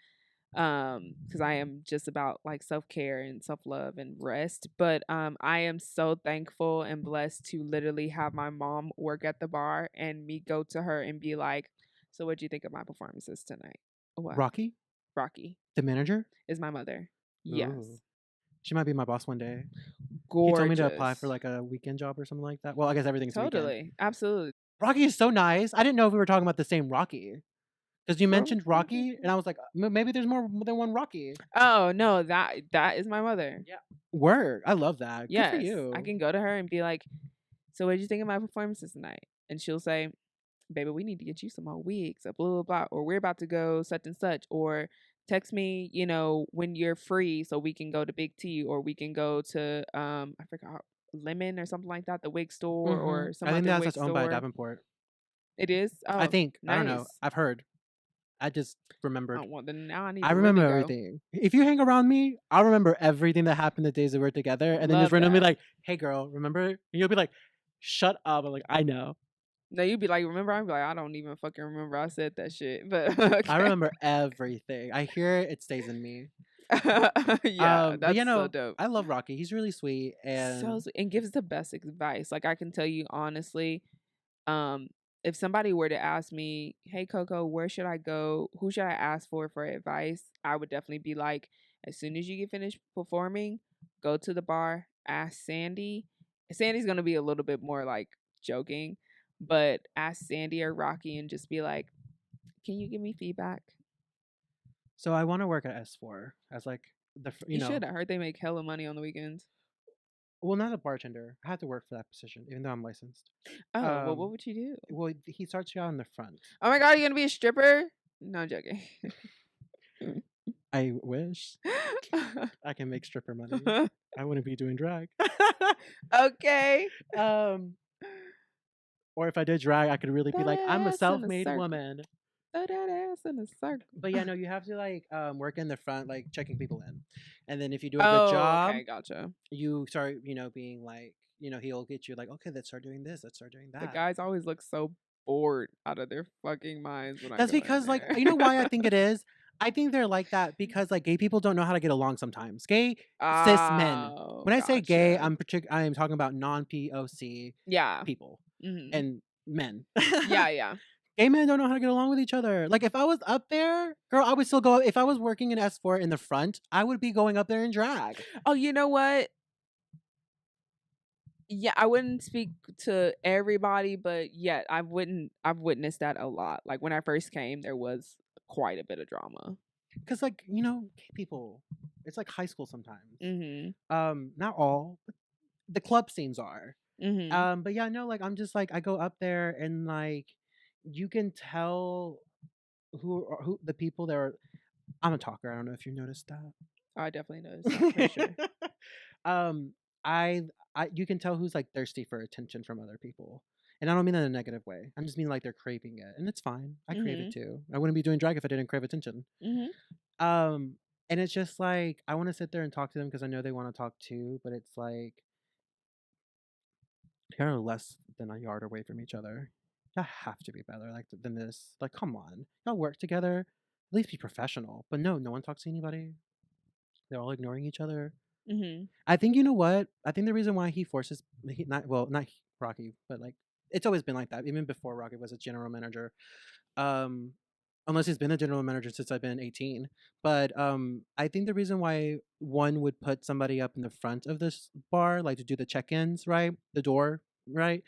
because I am just about like self-care and self-love and rest, but I am so thankful and blessed to literally have my mom work at the bar and me go to her and be like, so what do you think of my performances tonight? What? Rocky, Rocky the manager? is my mother. Ooh. Yes. She might be my boss one day. He told me to apply for Gorgeous. like a weekend job or something like that. Well, I guess everything's a weekend. Totally. Absolutely. Rocky is so nice. I didn't know if we were talking about the same Rocky. Because you mentioned Rocky, and I was like, maybe there's more than one Rocky. Oh no, that is my mother. Yeah. Word. I love that. Good for Yes. you. I can go to her and be like, so what did you think of my performances tonight? And she'll say, baby, we need to get you some more wigs, or blah, blah, blah, or we're about to go such and such, or text me, you know, when you're free so we can go to Big T, or we can go to, I forgot, Lemon or something like that, the wig store, or some I think other that's wig just owned by store. Davenport. It is? I Oh, think. I don't know. nice. I've heard. I just Oh, remembered. well, then now I need I to remember really go. everything. If you hang around me, I'll remember everything that happened the days that we're together. And then just Love randomly that. like, hey girl, remember? And you'll be like, shut up. I'm like, I know. No, you'd be like, remember? I'd be like, I don't even fucking remember I said that shit. But I okay. remember everything. I hear it, it stays in me. Yeah, But you that's so know, dope. I love Rocky. He's really sweet So and sweet. And gives the best advice. Like I can tell you honestly, um, if somebody were to ask me, "Hey Coco, where should I go? Who should I ask for advice?" I would definitely be like, as soon as you get finished performing, go to the bar, ask Sandy. Sandy's gonna be a little bit more like joking, but ask Sandy or Rocky and just be like, "Can you give me feedback?" so I want to work at S4 as like you You know, should. I heard they make hella money on the weekends. well, not a bartender. I have to work for that position, even though I'm licensed. Oh, well, what would you do? Well, he starts you out in the front. Oh my god, you're gonna be a stripper? No, I'm joking. I wish I can make stripper money. I wouldn't be doing drag. Okay. um, or if I did drag, I could really be That like, I'm a ass in a self-made circle. woman. throw that ass in a circle. But yeah, no, you have to like work in the front, like checking people in, and then if you do a good Oh, job, okay, gotcha. you start, being like, he'll get you like, okay, let's start doing this, let's start doing The that. guys always look so bored out of their fucking minds when I That's go in because, like, there. you know why I think it is? I think they're like that because, like, gay people don't know how to get along sometimes. Gay cis men. Oh, When I say gay, gotcha. I am talking about non-POC Yeah. people Mhm. and men. Yeah, yeah. Gay men don't know how to get along with each other. Like, if I was up there, girl, I would still go. If I was working in S4 in the front, I would be going up there in drag. Oh, you know what? Yeah, I wouldn't speak to everybody, but yeah, I've witnessed that a lot. Like when I first came, there was quite a bit of drama. Because, like, gay people, it's like high school sometimes. Mhm. Not all, but the club scenes are. Mhm. But yeah, no, like, I'm just like, I go up there and like, you can tell who the people that are. I'm a talker. I don't know if you noticed I definitely noticed that for sure. that. um, I, you can tell who's like thirsty for attention from other people, and I don't mean that in a negative way. I just mean like they're craving it, and it's fine. I crave it Mhm. too. I wouldn't be doing drag if I didn't crave attention. Mhm. Um, and it's just like I want to sit there and talk to them because I know they want to talk too, but it's like you're less than a yard away from each other. Y'all have to be better like than this. Like, come on, y'all work together. At least be professional. But no, no one talks to anybody. They're all ignoring each other. Mhm. I think, you know what? I think the reason why he forces not Rocky, but like it's always been like that. Even before Rocky was a general manager. Um, unless he's been a general manager since I've been 18. But I think the reason why one would put somebody up in the front of this bar, like to do the check-ins, right? The door, right?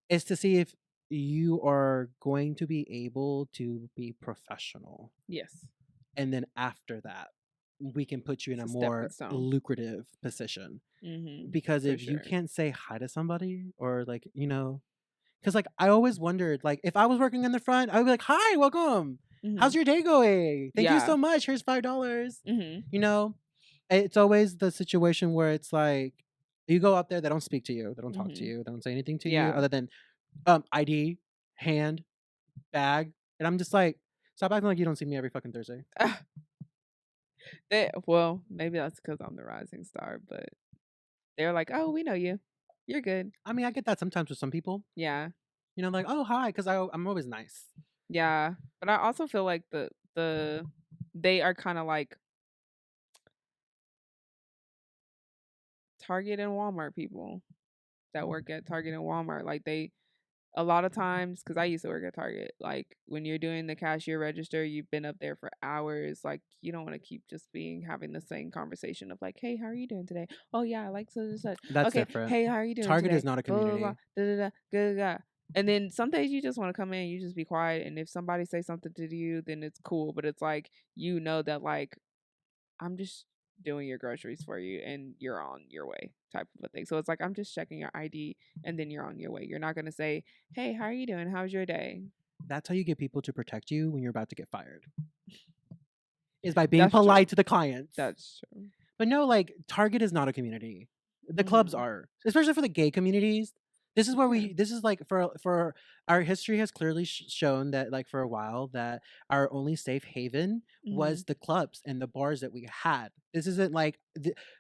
Is to see if you are going to be able to be professional. Yes. And then after that, we can put you in It's a a stepping more stone. lucrative position. Mhm. Because For if you sure. can't say hi to somebody or like, because like I always wondered, like if I was working in the front, I would be like, "Hi, welcome. How's Mhm. your day going? Thank you Yeah. so much. Here's $5." Mhm. You know, it's always the situation where it's like you go up there, they don't speak to you, they don't talk to Mhm. you, they don't say anything to you Yeah. other than ID, hand, bag, and I'm just like, stop acting like you don't see me every fucking Thursday. Well, maybe that's because I'm the rising star, but they're like, "Oh, we know you. You're good." I mean, I get that sometimes with some people. Yeah. Like, oh hi, because I'm always nice. Yeah. But I also feel like they are kind of like Target and Walmart people that work at Target and Walmart. Like they a lot of times, because I used to work at Target, like when you're doing the cashier register, you've been up there for hours. Like you don't want to keep just having the same conversation of like, hey, how are you doing today? Oh yeah, I like such and such. That's Okay, different. hey, how are you doing Target is today? not a Blah blah blah. community. Da da da. Da da. And then some days you just want to come in, you just be quiet, and if somebody say something to you, then it's cool. But it's like that like I'm just doing your groceries for you and you're on your way type of a thing. So it's like I'm just checking your ID and then you're on your way. You're not going to say, "Hey, how are you doing? How's your day?" That's how you get people to protect you when you're about to get fired. Is by being That's polite true. to the clients. That's true. But no, like Target is not a community. The clubs Mhm. are, especially for the gay communities. This is where Yeah. This is like for our history has clearly shown that like for a while that our only safe haven was Mhm. the clubs and the bars that we had. This isn't like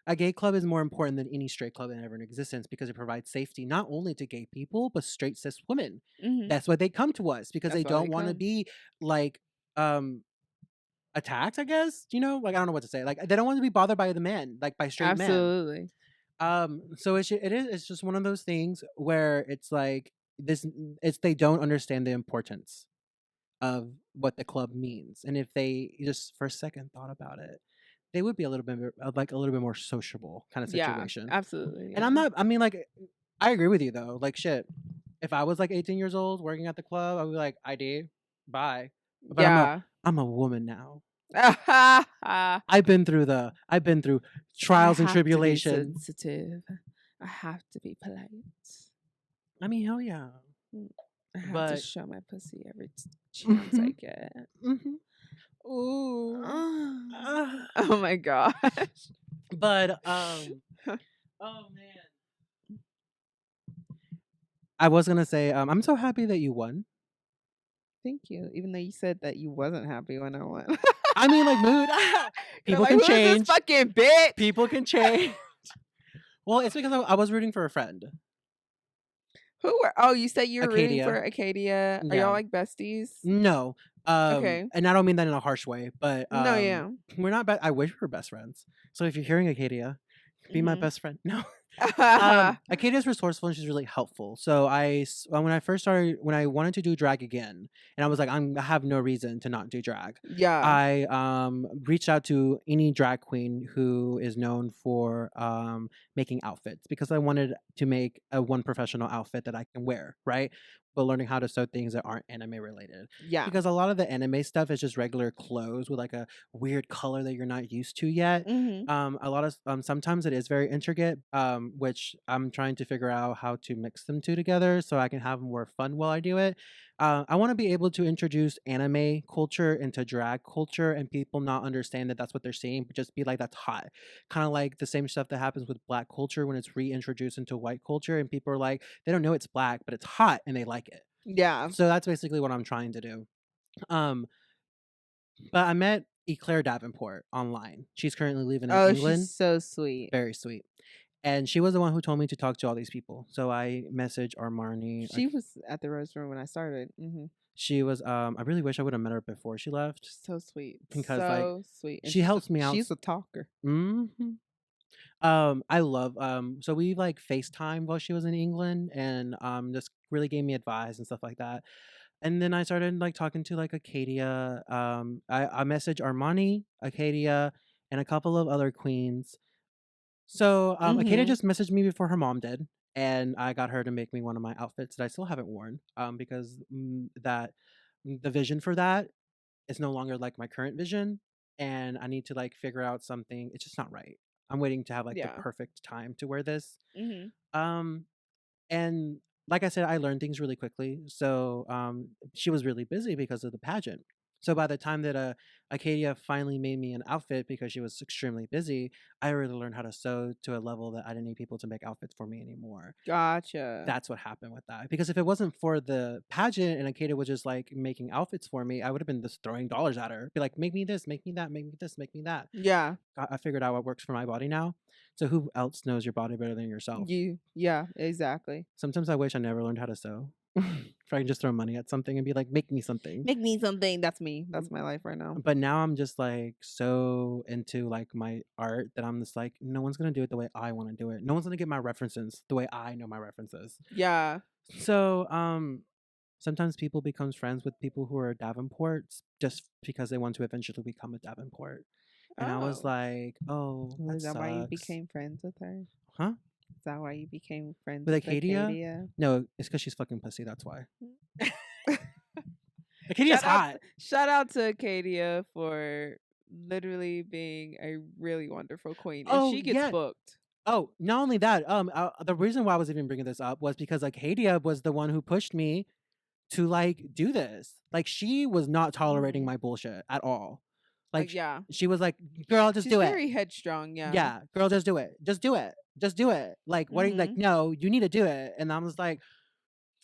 a gay club is more important than any straight club in ever in existence because it provides safety not only to gay people but straight cis women. Mhm. That's why they come to us because they That's why they don't want to come. be like um attacked, I guess. Like I don't know what to say. Like they don't want to be bothered by the men, like by straight men. Absolutely. So it's just one of those things where it's like this. It's they don't understand the importance of what the club means, and if they just for a second thought about it, they would be a little bit like a little bit more sociable kind of Yeah, situation. absolutely. And Yeah. I'm not. I mean, like I agree with you though. Like shit, if I was like 18 years old working at the club, I would be like, ID, bye. But Yeah. I'm a woman now. I I've been through trials and have to be tribulations. sensitive. I have to be polite. I mean, hell yeah. Mm. I have to But show my pussy every chance I mhm, get. mhm. Ooh. Oh my gosh. But oh man. I was gonna say, I'm so happy that you won. Thank you. Even though you said that you wasn't happy when I went. I mean, like, mood. You're People like, can who is this change. fucking bitch? People can change. Well, it's because I was rooting for a friend. Who were? Oh, you said you were rooting Acadia. for Acadia. Are Yeah. y'all like besties? No. Okay. And I don't mean that in a harsh way, but No, yeah. we're not. I wish we were best friends. So if you're hearing Acadia, be my Mhm. best friend. No. Akita's resourceful and she's really helpful. So when I first started, when I wanted to do drag again, and I was like, I have no reason to not do drag. Yeah. I reached out to any drag queen who is known for making outfits because I wanted to make a one professional outfit that I can wear, right? But learning how to sew things that aren't anime related. Yeah. Because a lot of the anime stuff is just regular clothes with like a weird color that you're not used to yet. Mhm. A lot of sometimes it is very intricate, which I'm trying to figure out how to mix them two together so I can have more fun while I do it. I want to be able to introduce anime culture into drag culture and people not understand that that's what they're seeing, but just be like, that's hot. Kind of like the same stuff that happens with black culture when it's reintroduced into white culture and people are like, they don't know it's black, but it's hot and they like it. Yeah. So that's basically what I'm trying to do. Um, but I met Eclaire Davenport online. She's currently living in Oh, she's England. so sweet. Very sweet. And she was the one who told me to talk to all these people. So I messaged Armani. She was at the Rose Room when I started. Mhm. She was I really wish I would have met her before she left So sweet. because like So sweet. And she helps me out. She's a talker. hmm I love so we like FaceTime while she was in England and just really gave me advice and stuff like that. And then I started like talking to like Acadia. I messaged Armani, Acadia, and a couple of other queens. So Acadia Mhm. just messaged me before her mom did, and I got her to make me one of my outfits that I still haven't worn. Because the vision for that is no longer like my current vision, and I need to like figure out something. It's just not right. I'm waiting to have like the Yeah. perfect time to wear this. Mhm. Um, and like I said, I learned things really quickly. So she was really busy because of the pageant. So by the time that Acadia finally made me an outfit because she was extremely busy, I already learned how to sew to a level that I didn't need people to make outfits for me anymore. Gotcha. That's what happened with that. Because if it wasn't for the pageant and Acadia was just like making outfits for me, I would have been just throwing dollars at her. Be like, make me this, make me that, make me this, make me that. Yeah. I figured out what works for my body now. So who else knows your body better than yourself? Yeah, exactly. Sometimes I wish I never learned how to sew. If I can just throw money at something and be like, make me something. Make me something. That's me. That's my life right now. But now I'm just like so into like my art that I'm just like, no one's gonna do it the way I want to do it. No one's gonna get my references the way I know my references. Yeah. So sometimes people becomes friends with people who are Davenports just because they want to eventually become a Davenport. And I was Oh. like, oh, Well, that is that why you sucks. became friends with her? Huh? Is that why you became friends With with Acadia? Acadia? No, it's because she's fucking pussy. That's why. Acadia's Shout out, hot. shout out to Acadia for literally being a really wonderful queen, and Oh she gets yeah. booked. Oh, not only that. The reason why I was even bringing this up was because Acadia was the one who pushed me to like do this. Like she was not tolerating Mhm. my bullshit at all. Like Yeah, she was like, "Girl, just she's do it. very headstrong. Yeah. Yeah, girl, just do it. Just do it. Just do it." Like what? Are you, like Mhm. no, you need to do it. And I was like,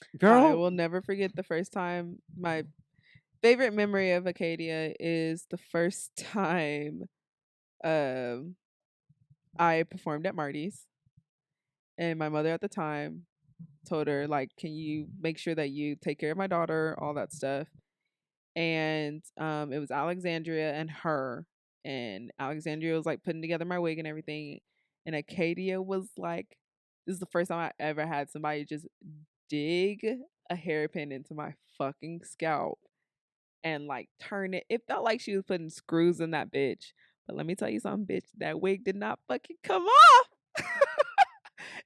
I "Girl, will never forget the first time. My favorite memory of Acadia is the first time um I performed at Marty's, and my mother at the time told her like, "Can you make sure that you take care of my daughter, all that stuff?" And it was Alexandria and her, and Alexandria was like putting together my wig and everything, and Acadia was like, "This is the first time I ever had somebody just dig a hairpin into my fucking scalp and like turn it. It felt like she was putting screws in that bitch. But let me tell you something, bitch, that wig did not fucking come off."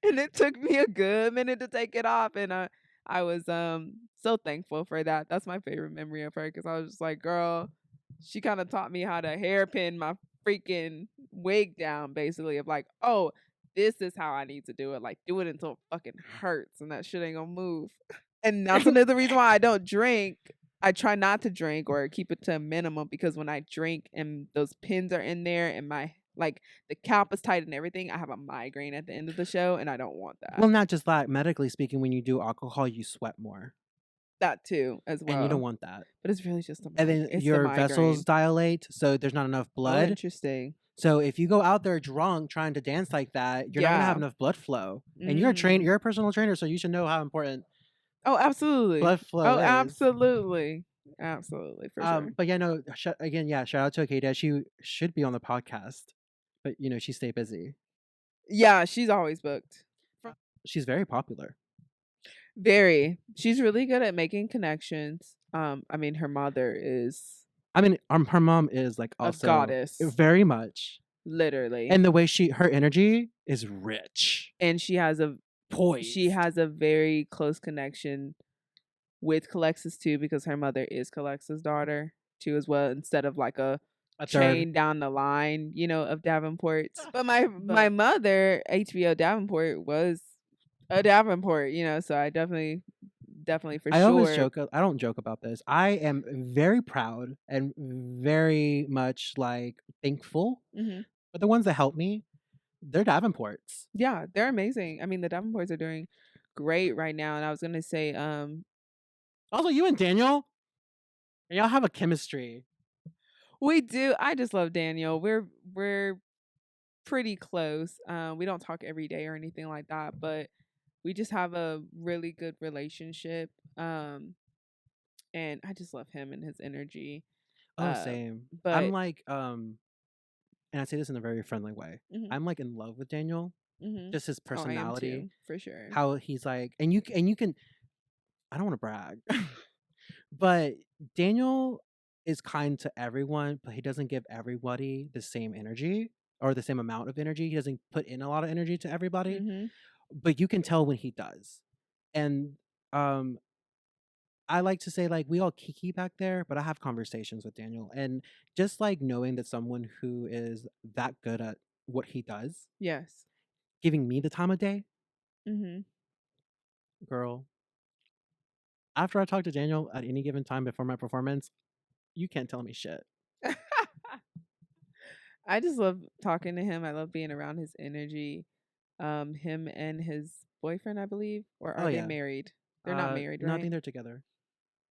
And it took me a good minute to take it off, and I was so thankful for that. That's my favorite memory of her, because I was just like, girl, she kind of taught me how to hairpin my freaking wig down, basically, of like, oh, this is how I need to do it. Like, do it until it fucking hurts, and that shit ain't gonna move. And that's another reason why I don't drink. I try not to drink or keep it to a minimum, because when I drink and those pins are in there and my like the cap is tight and everything, I have a migraine at the end of the show, and I don't want that. well, not just that. Medically speaking, when you do alcohol, you sweat more. That too, as and you don't well. want that. But it's really just And then it's the your vessels migraine. dilate, so there's not enough Oh, blood. interesting. So if you go out there drunk trying to dance like that, you're not gonna have Yeah. enough blood flow. And Mm. you're a personal trainer, so you should know how important Oh, absolutely. blood flow Oh, is. absolutely. Absolutely, for sure. But yeah, no, again, yeah, shout out to Akita. She should be on the podcast, but you know, she stay busy. Yeah, she's always booked. She's very popular. Very. She's really good at making connections. I mean, her mother is I mean, her mom is like a also goddess, very much, literally. and the way her energy is rich, And she has poised. a very close connection with Calexis too, because her mother is Calexis' daughter too as well, instead of like a A third. chain down the line, you know, of Davenports. But my mother, HBO Davenport, was a Davenport, you know, so I definitely for I always sure. joke. I don't joke about this. I am very proud and very much like thankful Mhm. for the ones that help me. They're Davenports. Yeah, they're amazing. I mean, the Davenports are doing great right now, and I was gonna say, Also, you and Daniel, y'all have a chemistry. we do. I just love Daniel. We're pretty close. We don't talk every day or anything like that, but we just have a really good relationship. And I just love him and his energy. Oh, same. I'm But like, and I say this in a very friendly way. mhm, I'm like in love with Daniel. mhm. Just his Oh, I am personality, too, for sure. how he's like, and you can. I don't want to brag, but Daniel is kind to everyone, but he doesn't give everybody the same energy or the same amount of energy. He doesn't put in a lot of energy to everybody, Mhm. but you can tell when he does. And um I like to say like we all Kiki back there, but I have conversations with Daniel, and just like knowing that someone who is that good at what he does, Yes. giving me the time of day, Mhm. girl. After I talk to Daniel at any given time before my performance, you can't tell me shit. I just love talking to him. I love being around his energy. Him and his boyfriend, I believe, or Oh are they yeah. married? They're not married, No, I think right? they're together.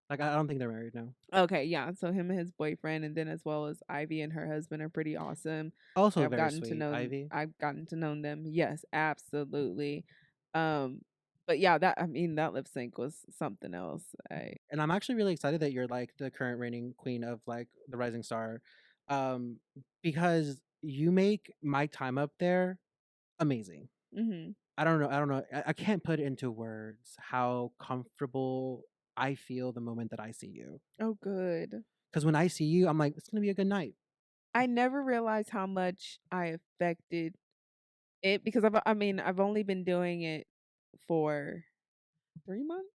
Like I don't think they're married now. Okay, yeah. So him and his boyfriend, and then as well as Ivy and her husband are pretty awesome. Also very sweet, Ivy. I've gotten to know them. Yes, absolutely. Um, but yeah, that I mean that lip sync was something else. And I'm actually really excited that you're like the current reigning queen of like the Rising Star, um, because you make my time up there amazing. Mhm. I don't know. I don't know. I can't put it into words how comfortable I feel the moment that I see you. Oh, good. Because when I see you, I'm like, it's gonna be a good night. I never realized how much I affected it because I mean, I've only been doing it for 3 months?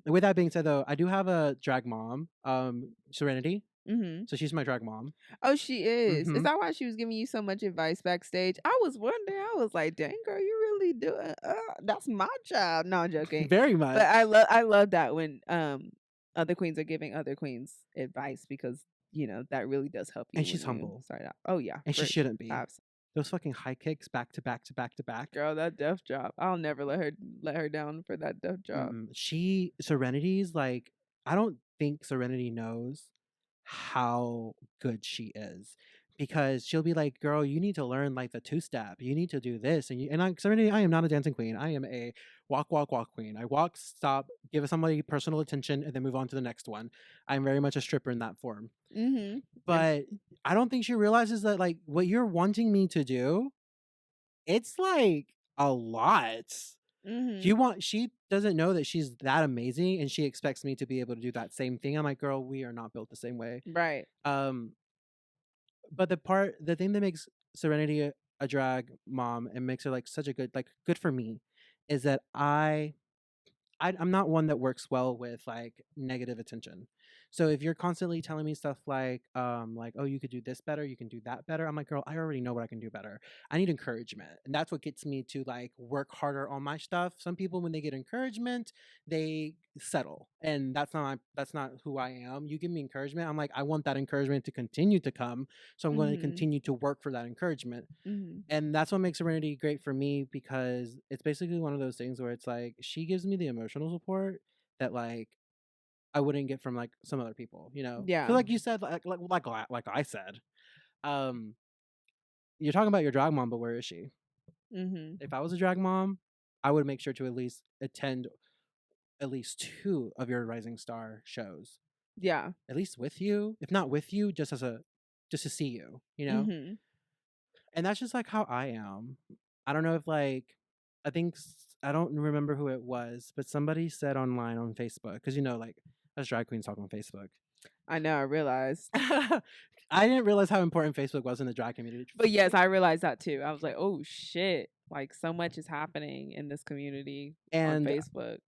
With that being said, though, I do have a drag mom, Serenity. Mhm. So she's my drag mom. Oh, she is. Is Mm-hmm. that why she was giving you so much advice backstage? I was wondering. I was like, "Dang, girl, you really doing? That's my child." No, I'm joking. Very But much. I love that when other queens are giving other queens advice because you know that really does help And you when she's you humble. start out. Oh yeah, And she for shouldn't be. absolutely. Those fucking high kicks back to back to back to back. Girl, that death job. I'll never let her down for that death job. Serenity's like, I don't think Serenity knows how good she is, because she'll be like, girl, you need to learn like the two step, you need to do this, and I, Serenity, I am not a dancing queen, I am a walk queen. I walk, stop, give somebody personal attention, and then move on to the next one. I'm very much a stripper in that form. Mhm. And But I don't think she realizes that like what you're wanting me to do, it's like a lot. mhm. She doesn't know that she's that amazing, and she expects me to be able to do that same thing. I'm like, girl, we are not built the same way. Right. Um, but the thing that makes Serenity a drag mom and makes her like such a good for me is that I'm not one that works well with like negative attention. So if you're constantly telling me stuff like oh, you could do this better, you can do that better, I'm like, girl, I already know what I can do better. I need encouragement, and that's what gets me to like work harder on my stuff. Some people, when they get encouragement, they settle, and that's not who I am. You give me encouragement, I'm like, I want that encouragement to continue to come, so I'm going to Mhm. continue to work for that encouragement. Mhm. And that's what makes Serenity great for me, because it's basically one of those things where it's like she gives me the emotional support that like I wouldn't get from like some other people, you know? Yeah. Because like you said, like I said, um, you're talking about your drag mom, but where is she? Mhm. If I was a drag mom, I would make sure to at least attend at least 2 of your Rising Star shows. Yeah. At least with you, if not with you, just as a just to see you, you know? Mhm. And that's just like how I am. I don't know if like I think I don't remember who it was, but somebody said online on Facebook because you know like us drag queens talk on Facebook. I know, I realized. I didn't realize how important Facebook was in the drag community. But yes, I realized that too. I was like, "Oh shit. Like so much is happening in this community on And Facebook."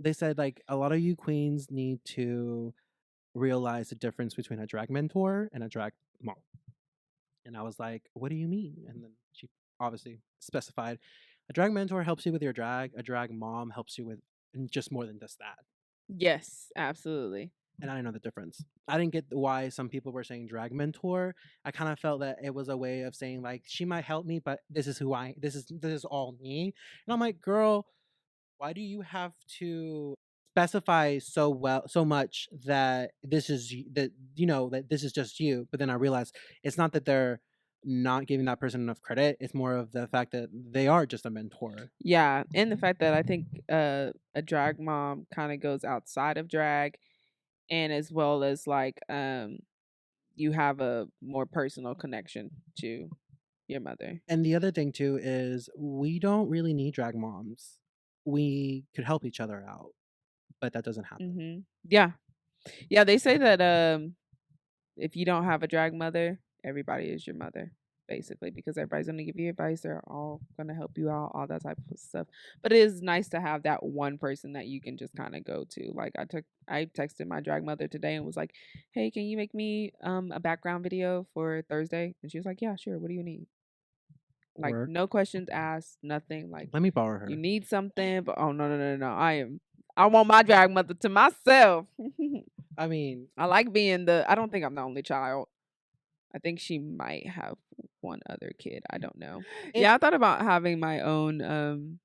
they said like a lot of you queens need to realize the difference between a drag mentor and a drag mom. And I was like, what do you mean? And then she obviously specified a drag mentor helps you with your drag, a drag mom helps you with just more than just that. Yes, absolutely. And I didn't know the difference. I didn't get why some people were saying drag mentor. I kind of felt that it was a way of saying like she might help me, but this is who this is all me. And I'm like, girl, why do you have to specify so much that this is that you know that this is just you? But then I realized it's not that they're not giving that person enough credit. It's more of the fact that they are just a mentor. Yeah, and the fact that I think a drag mom kind of goes outside of drag, and as well as like you have a more personal connection to your mother. And the other thing too is we don't really need drag moms. We could help each other out, but that doesn't happen. Mhm. Yeah. Yeah, they say that if you don't have a drag mother, everybody is your mother, basically, because everybody's gonna give you advice. They're all gonna help you out, all that type of stuff. But it is nice to have that one person that you can just kind of go to. Like I texted my drag mother today and was like, "Hey, can you make me a background video for Thursday?" And she was like, "Yeah, sure. What do you need?" Like Work. no questions asked, nothing. Like Let me borrow you her. need something, but oh no. I want my drag mother to myself. I mean, I like being the I don't think I'm the only child. I think she might have one other kid. I don't know. it, Yeah, I thought about having my own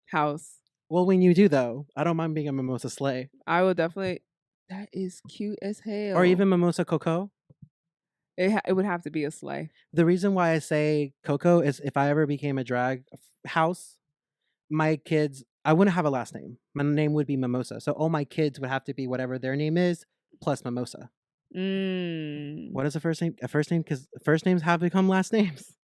house. well, when you do though, I don't mind being a mimosa sleigh I will definitely. That is cute as or hell. even mimosa coco. It would have to be a sleigh. The reason why I say Coco is if I ever became a drag house, my kids, I wouldn't have a last name. My name would be Mimosa. So all my kids would have to be whatever their name is plus Mimosa. Mm, What is a first name? A first name because first names have become last names.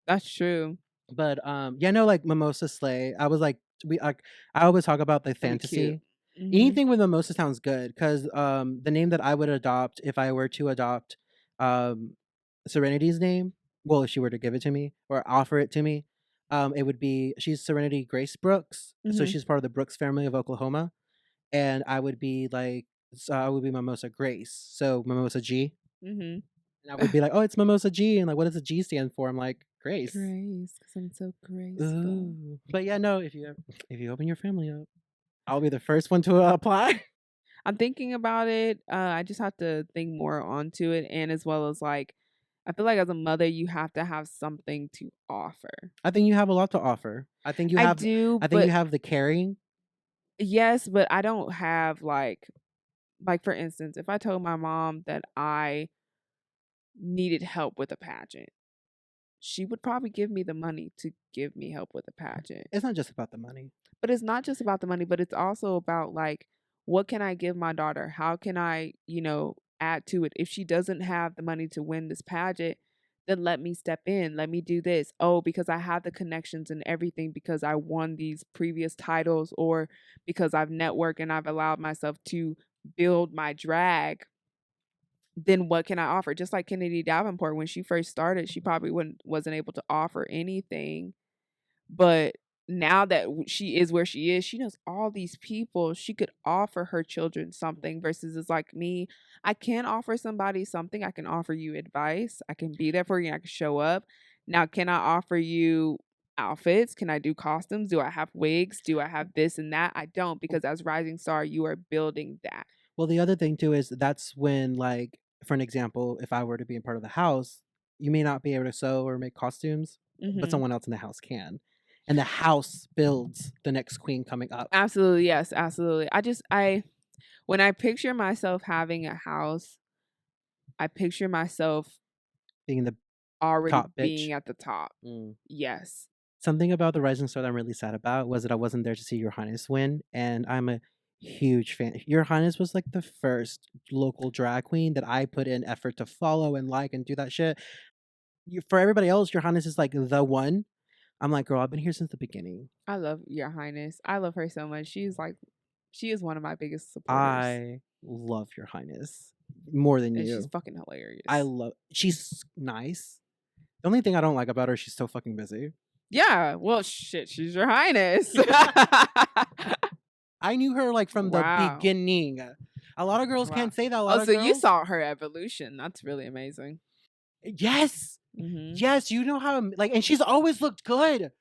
that's true. But yeah, no, like Mimosa Slay. I was like, I always talk about the That'd be cute. fantasy. Hmm. Anything with Mimosa sounds good because the name that I would adopt if I were to adopt um Serenity's name, well, if she were to give it to me or offer it to me, it would be she's Serenity Grace Brooks, so Hmm. she's part of the Brooks family of Oklahoma, and I would be like, so I would be Mimosa Grace, so Mimosa G, Hmm. and I would be like, oh, it's Mimosa G, and like, what does the G stand for? I'm like, Grace. Grace, because I'm so graceful. Ooh. But yeah, no, if you open your family up, I'll be the first one to apply. I'm thinking about it. I just have to think more onto it, and as well as like, I feel like as a mother, you have to have something to offer. I think you have a lot to offer. I do, I think you but have the caring. yes, but I don't have like for instance, if I told my mom that I needed help with a pageant, she would probably give me the money to give me help with a pageant. It's not just about the money. But it's not just about the money, but it's also about like what can I give my daughter? How can I, add to it? If she doesn't have the money to win this pageant, then let me step in. Let me do this. Oh, because I have the connections and everything because I won these previous titles or because I've networked and I've allowed myself to build my drag, then what can I offer? Just like Kennedy Davenport, when she first started, she probably wasn't able to offer anything. But now that she is where she is, she knows all these people. She could offer her children something versus it's like me. I can offer somebody something. I can offer you advice. I can be there for you and I can show up. Now, can I offer you outfits? Can I do costumes? Do I have wigs? Do I have this and that? I don't because as Rising Star, you are building that. Well, the other thing too is that's when, like, for an example, if I were to be a part of the house, you may not be able to sew or make costumes, but Mm-hmm. someone else in the house can, and the house builds the next queen coming up. Absolutely. Yes, absolutely. When I picture myself having a house, I picture myself Being the already top being bitch. at the top. Mm. Yes. Something about the Rising Star that I'm really sad about was that I wasn't there to see Your Highness win, and I'm a huge fan. Your Highness was like the first local drag queen that I put in effort to follow and like and do that shit. For everybody else, Your Highness is like the one. I'm like, girl, I've been here since the beginning. I love Your Highness. I love her so much. She is one of my biggest supporters. I love Your Highness more than And you. she's fucking hilarious. She's nice. The only thing I don't like about her, she's so fucking busy. Yeah. Well, shit, she's Your Highness. I knew her like from the Wow. beginning. A lot of girls Wow. can't say that. A lot Oh, of so girls. you saw her evolution. That's really amazing. Yes. Mm-hmm. Yes, you know how like, and she's always looked good.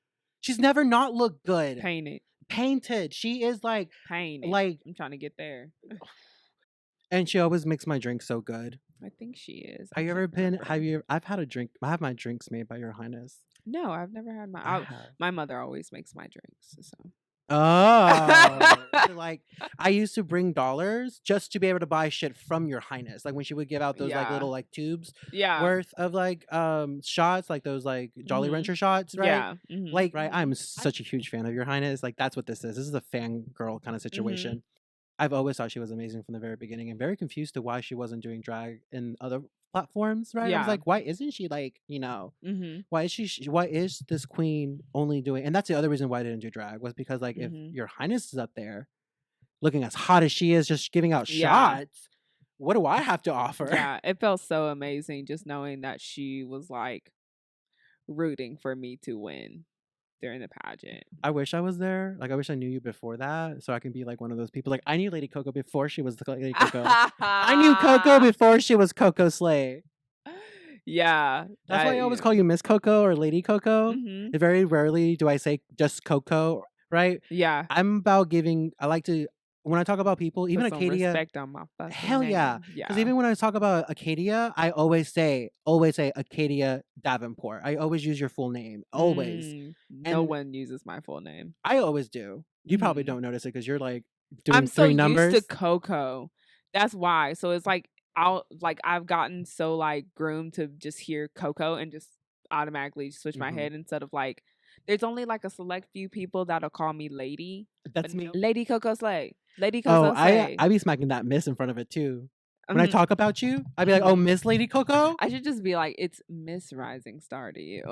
She's never not looked good. Painted. She is like Painted. like I'm trying to get there. and she always makes my drink so good. I think she is. Have you ever been? I've had a drink. I have my drinks made by Your Highness. No, I've never had my mother always makes my drinks. So. Oh, so like I used to bring dollars just to be able to buy shit from Your Highness. Like when she would give out those like little like tubes worth of like shots, like those like Jolly Rancher shots, right? Yeah. Like right, I'm such a huge fan of Your Highness. Like that's what this is. This is a fangirl kind of situation. I've always thought she was amazing from the very beginning and very confused to why she wasn't doing drag in other platforms, right? I was like, why isn't she like, you know, why is this queen only doing, and that's the other reason why I didn't do drag was because like if Your Highness is up there looking as hot as she is, just giving out shots, what do I have to offer? Yeah, it felt so amazing just knowing that she was like rooting for me to win during the pageant. I wish I was there. Like I wish I knew you before that, so I can be like one of those people. Like I knew Lady Coco before she was Lady Coco. I knew Coco before she was Coco Slay. Yeah, that's why I always call you Miss Coco or Lady Coco. Very rarely do I say just Coco, right? Yeah, I'm about giving. I like to when I talk about people, even put some Acadia. respect on my fucking hell name. yeah, because even when I talk about Acadia, I always say Acadia Davenport. I always use your full name, always. No one uses my full name. I always do. You probably don't notice it because you're like doing I'm three numbers. Used to Coco. That's why. So it's like I've gotten so like groomed to just hear Coco and just automatically switch my head instead of like there's only like a select few people that'll call me Lady. That's me. Lady Coco Slay. Lady Coco Slay. I be smacking that Miss in front of it too. When I talk about you, I'd be like, oh, Miss Lady Coco? I should just be like, it's Miss Rising Star to you.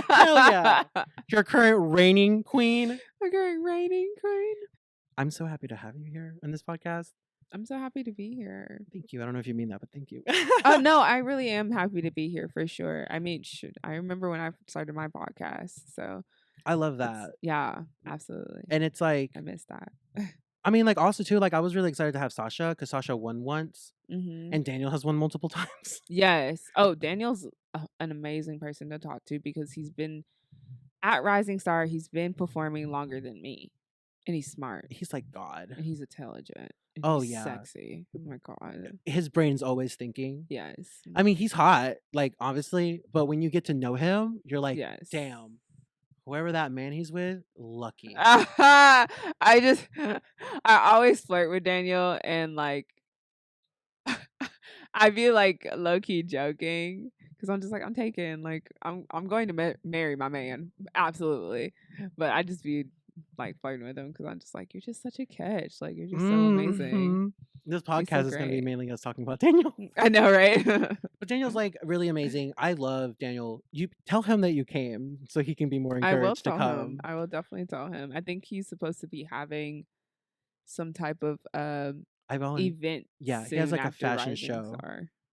Hell yeah. Your current reigning queen. My current reigning queen. I'm so happy to have you here on this podcast. I'm so happy to be here. Thank you. I don't know if you mean that, but thank you. Oh, no, I really am happy to be here for sure. I mean, I remember when I started my podcast. So I love that. Yeah, absolutely. And it's like, I miss that. I mean, like also too, like I was really excited to have Sasha because Sasha won once and Daniel has won multiple times. Yes. Oh, Daniel's an amazing person to talk to because he's been at Rising Star. He's been performing longer than me. And he's smart. He's like God. And he's intelligent. And he's sexy. Oh my God. His brain's always thinking. Yes. I mean, he's hot, like obviously, but when you get to know him, you're like, damn, whoever that man he's with, lucky. I always flirt with Daniel and like I feel like low key joking because I'm just like I'm taken, like I'm going to marry my man, absolutely, but I just be like flirting with him because I'm just like you're just such a catch, like you're just so amazing. This podcast is going to be mainly us talking about Daniel. I know, right? But Daniel's like really amazing. I love Daniel. You tell him that you came so he can be more encouraged to come. I will definitely tell him. I think he's supposed to be having some type of event. Yeah, he has like a fashion show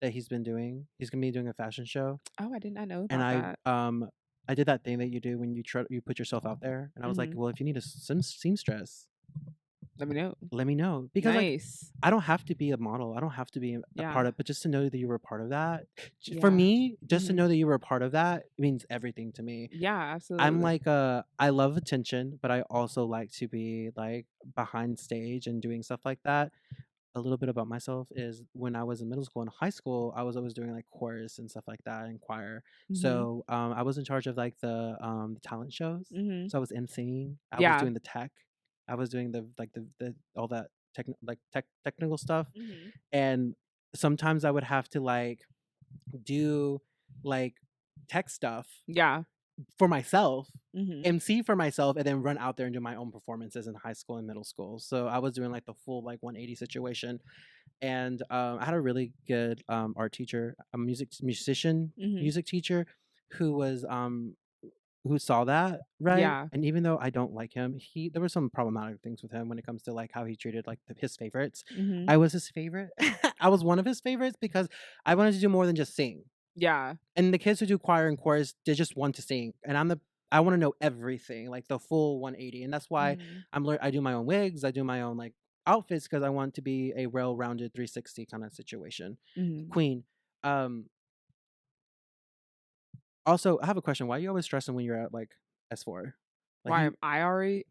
that he's been doing. He's gonna be doing a fashion show. Oh, I did not know about that. I did that thing that you do when you put yourself out there, and I was like, well, if you need a seamstress, let me know. Let me know because like, I don't have to be a model. I don't have to be a part of, but just to know that you were a part of that. For me, just to know that you were a part of that means everything to me. Yeah, absolutely. I'm like I love attention, but I also like to be like behind stage and doing stuff like that. A little bit about myself is when I was in middle school and high school, I was always doing like chorus and stuff like that and choir. So I was in charge of like the talent shows. So I was emceeing. I was doing the tech. I was doing the all that technical stuff, Mm-hmm. and sometimes I would have to like do like tech stuff Yeah. for myself, Mm-hmm. MC for myself, and then run out there and do my own performances in high school and middle school. So I was doing like the full like 180 situation. And I had a really good art teacher, a musician Mm-hmm. music teacher, who was who saw that, right? Yeah. And even though I don't like him, there were some problematic things with him when it comes to like how he treated like his favorites. Mm-hmm. I was his favorite. I was one of his favorites because I wanted to do more than just sing. Yeah. And the kids who do choir and chorus, they just want to sing, and I want to know everything, like the full 180, and that's why I do my own wigs, I do my own like outfits because I want to be a well-rounded 360 kind of situation. Mm-hmm. Queen. Also, I have a question. Why are you always stressing when you're at like S4? Like Why am I always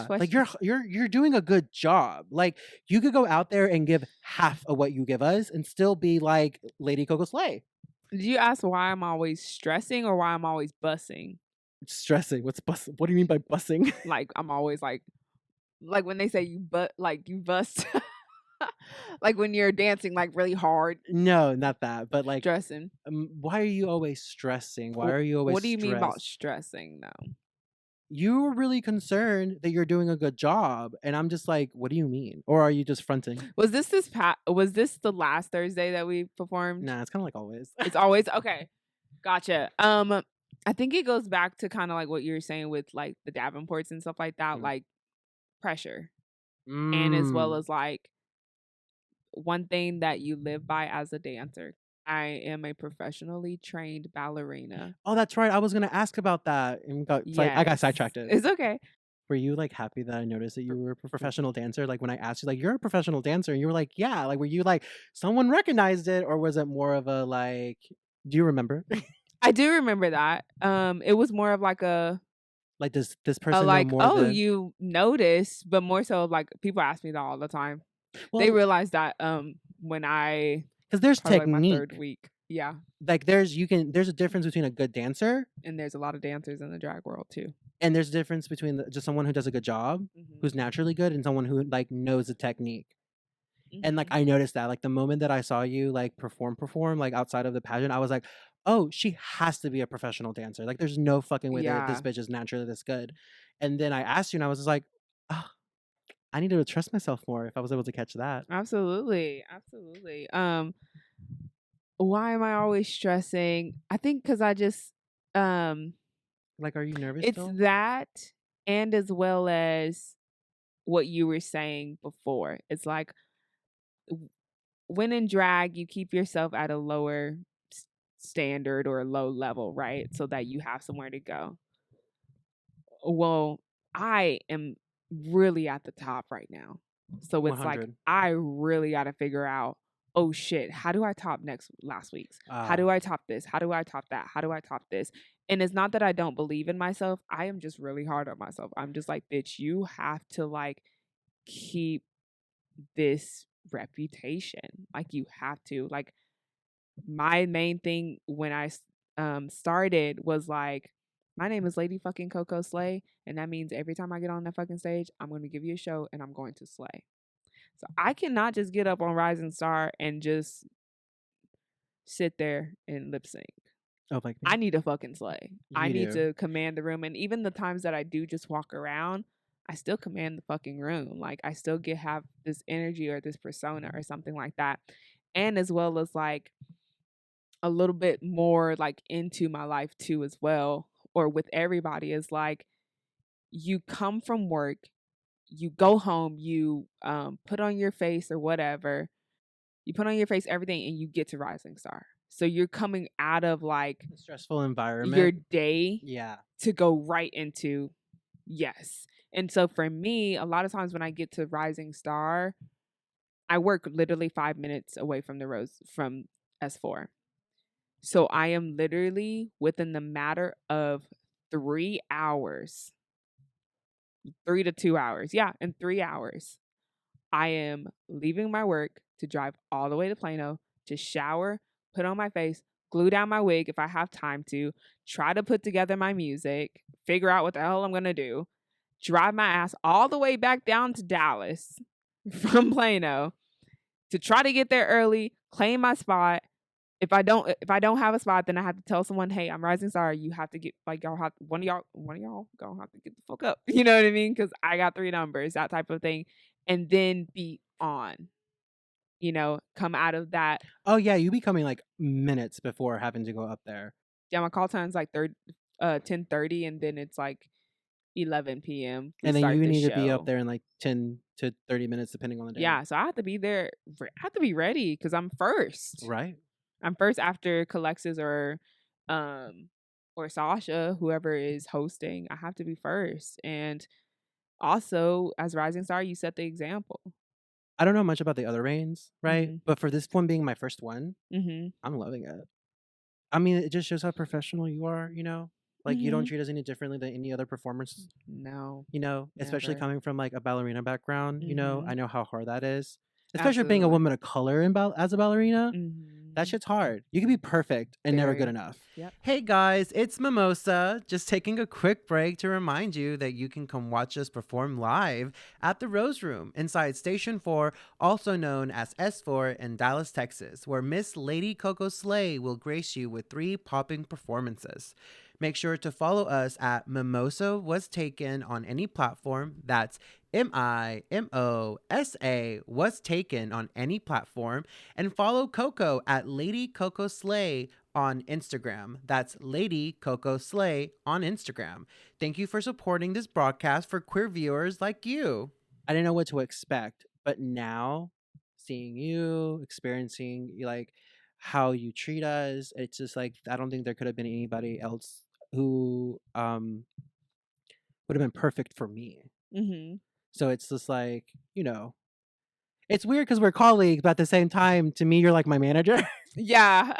like stressing? you're doing a good job. Like you could go out there and give half of what you give us and still be like Lady Coco Slay. Did you ask why I'm always stressing or why I'm always bussing? Stressing. What's bussing? What do you mean by bussing? Like I'm always like when they say you bust like when you're dancing like really hard. No, not that. But like Stressing. why are you always stressing? Why are you always What do you mean about stressed? stressing though? You were really concerned that you're doing a good job, and I'm just like, what do you mean? Or are you just fronting? Was this the last Thursday that we performed? Nah, it's kind of like always. It's always okay. Gotcha. I think it goes back to kind of like what you were saying with like the Davenports and stuff like that, like pressure. And as well as like one thing that you live by as a dancer. I am a professionally trained ballerina. Oh, that's right. I was gonna ask about that. And I got sidetracked. It's okay. Were you like happy that I noticed that you were a professional dancer? Like when I asked you, like, you're a professional dancer, and you were like, yeah. Like, were you like someone recognized it, or was it more of a like? Do you remember? I do remember that. It was more of like a like this person like know more than... you noticed, but more so like people ask me that all the time. Well, they realized that when I because there's technique. Like my third week, yeah. Like there's a difference between a good dancer, and there's a lot of dancers in the drag world too. And there's a difference between just someone who does a good job, who's naturally good, and someone who like knows the technique. And like I noticed that like the moment that I saw you like perform like outside of the pageant, I was like, oh, she has to be a professional dancer. Like there's no fucking way that this bitch is naturally this good. And then I asked you, and I was just like, oh, I need to trust myself more if I was able to catch that. Absolutely. Why am I always stressing? I think because I just like, are you nervous? It's still? That, and as well as what you were saying before. It's like when in drag, you keep yourself at a lower standard or a low level, right? So that you have somewhere to go. Well, I am really at the top right now. So it's 100. Like I really got to figure out, oh shit, how do I top last week's? How do I top this? How do I top that? How do I top this? And it's not that I don't believe in myself. I am just really hard on myself. I'm just like, bitch, you have to like keep this reputation. Like you have to. Like my main thing when I started was like, my name is Lady fucking Coco Slay, and that means every time I get on that fucking stage, I'm going to give you a show and I'm going to slay. So I cannot just get up on Rising Star and just sit there and lip sync. Oh, like I need to fucking slay. I need to command the room. And even the times that I do just walk around, I still command the fucking room. Like I still have this energy or this persona or something like that. And as well as like a little bit more like into my life too as well, or with everybody, is like you come from work, you go home, you put on your face or whatever, you put on your face everything, and you get to Rising Star. So you're coming out of like a stressful environment, your day, to go right into yes. And so for me, a lot of times when I get to Rising Star, I work literally 5 minutes away from from S4. So I am literally within the matter of 3 hours, 3 to 2 hours. Yeah, in 3 hours, I am leaving my work to drive all the way to Plano to shower, put on my face, glue down my wig if I have time to, try to put together my music, figure out what the hell I'm going to do, drive my ass all the way back down to Dallas from Plano to try to get there early, claim my spot. If I don't have a spot, then I have to tell someone, hey, I'm Rising Star. You have to get y'all have one of y'all gonna have to get the fuck up. You know what I mean? Because I got 3 numbers, that type of thing, and then be on. Come out of that. Oh yeah, you be coming like minutes before having to go up there. Yeah, my call time's like 10:30, and then it's like 11 p.m. And then you need to be up there in like 10 to 30 minutes, depending on the day. Yeah, so I have to be there. I have to be ready because I'm first. Right. I'm first after Calexis or Sasha, whoever is hosting. I have to be first. And also, as Rising Star, you set the example. I don't know much about the other reigns, right? But for this one being my first one, I'm loving it. I mean, it just shows how professional you are, Like, you don't treat us any differently than any other performers. No. Especially never. coming from like a ballerina background, I know how hard that is. Especially Absolutely. being a woman of color as a ballerina. That shit's hard. You can be perfect and never good enough. Yep. Hey guys, it's Mimosa. Just taking a quick break to remind you that you can come watch us perform live at the Rose Room inside Station 4, also known as S4 in Dallas, Texas, where Miss Lady Coco Slay will grace you with 3 popping performances. Make sure to follow us at Mimosa Was Taken on any platform. That's MIMOSA Was Taken on any platform. And follow Coco at Lady Coco Slay on Instagram. That's Lady Coco Slay on Instagram. Thank you for supporting this broadcast for queer viewers like you. I didn't know what to expect, but now seeing you, experiencing like how you treat us, it's just like I don't think there could have been anybody else who would have been perfect for me. So it's just like, it's weird because we're colleagues, but at the same time, to me, you're like my manager. Yeah.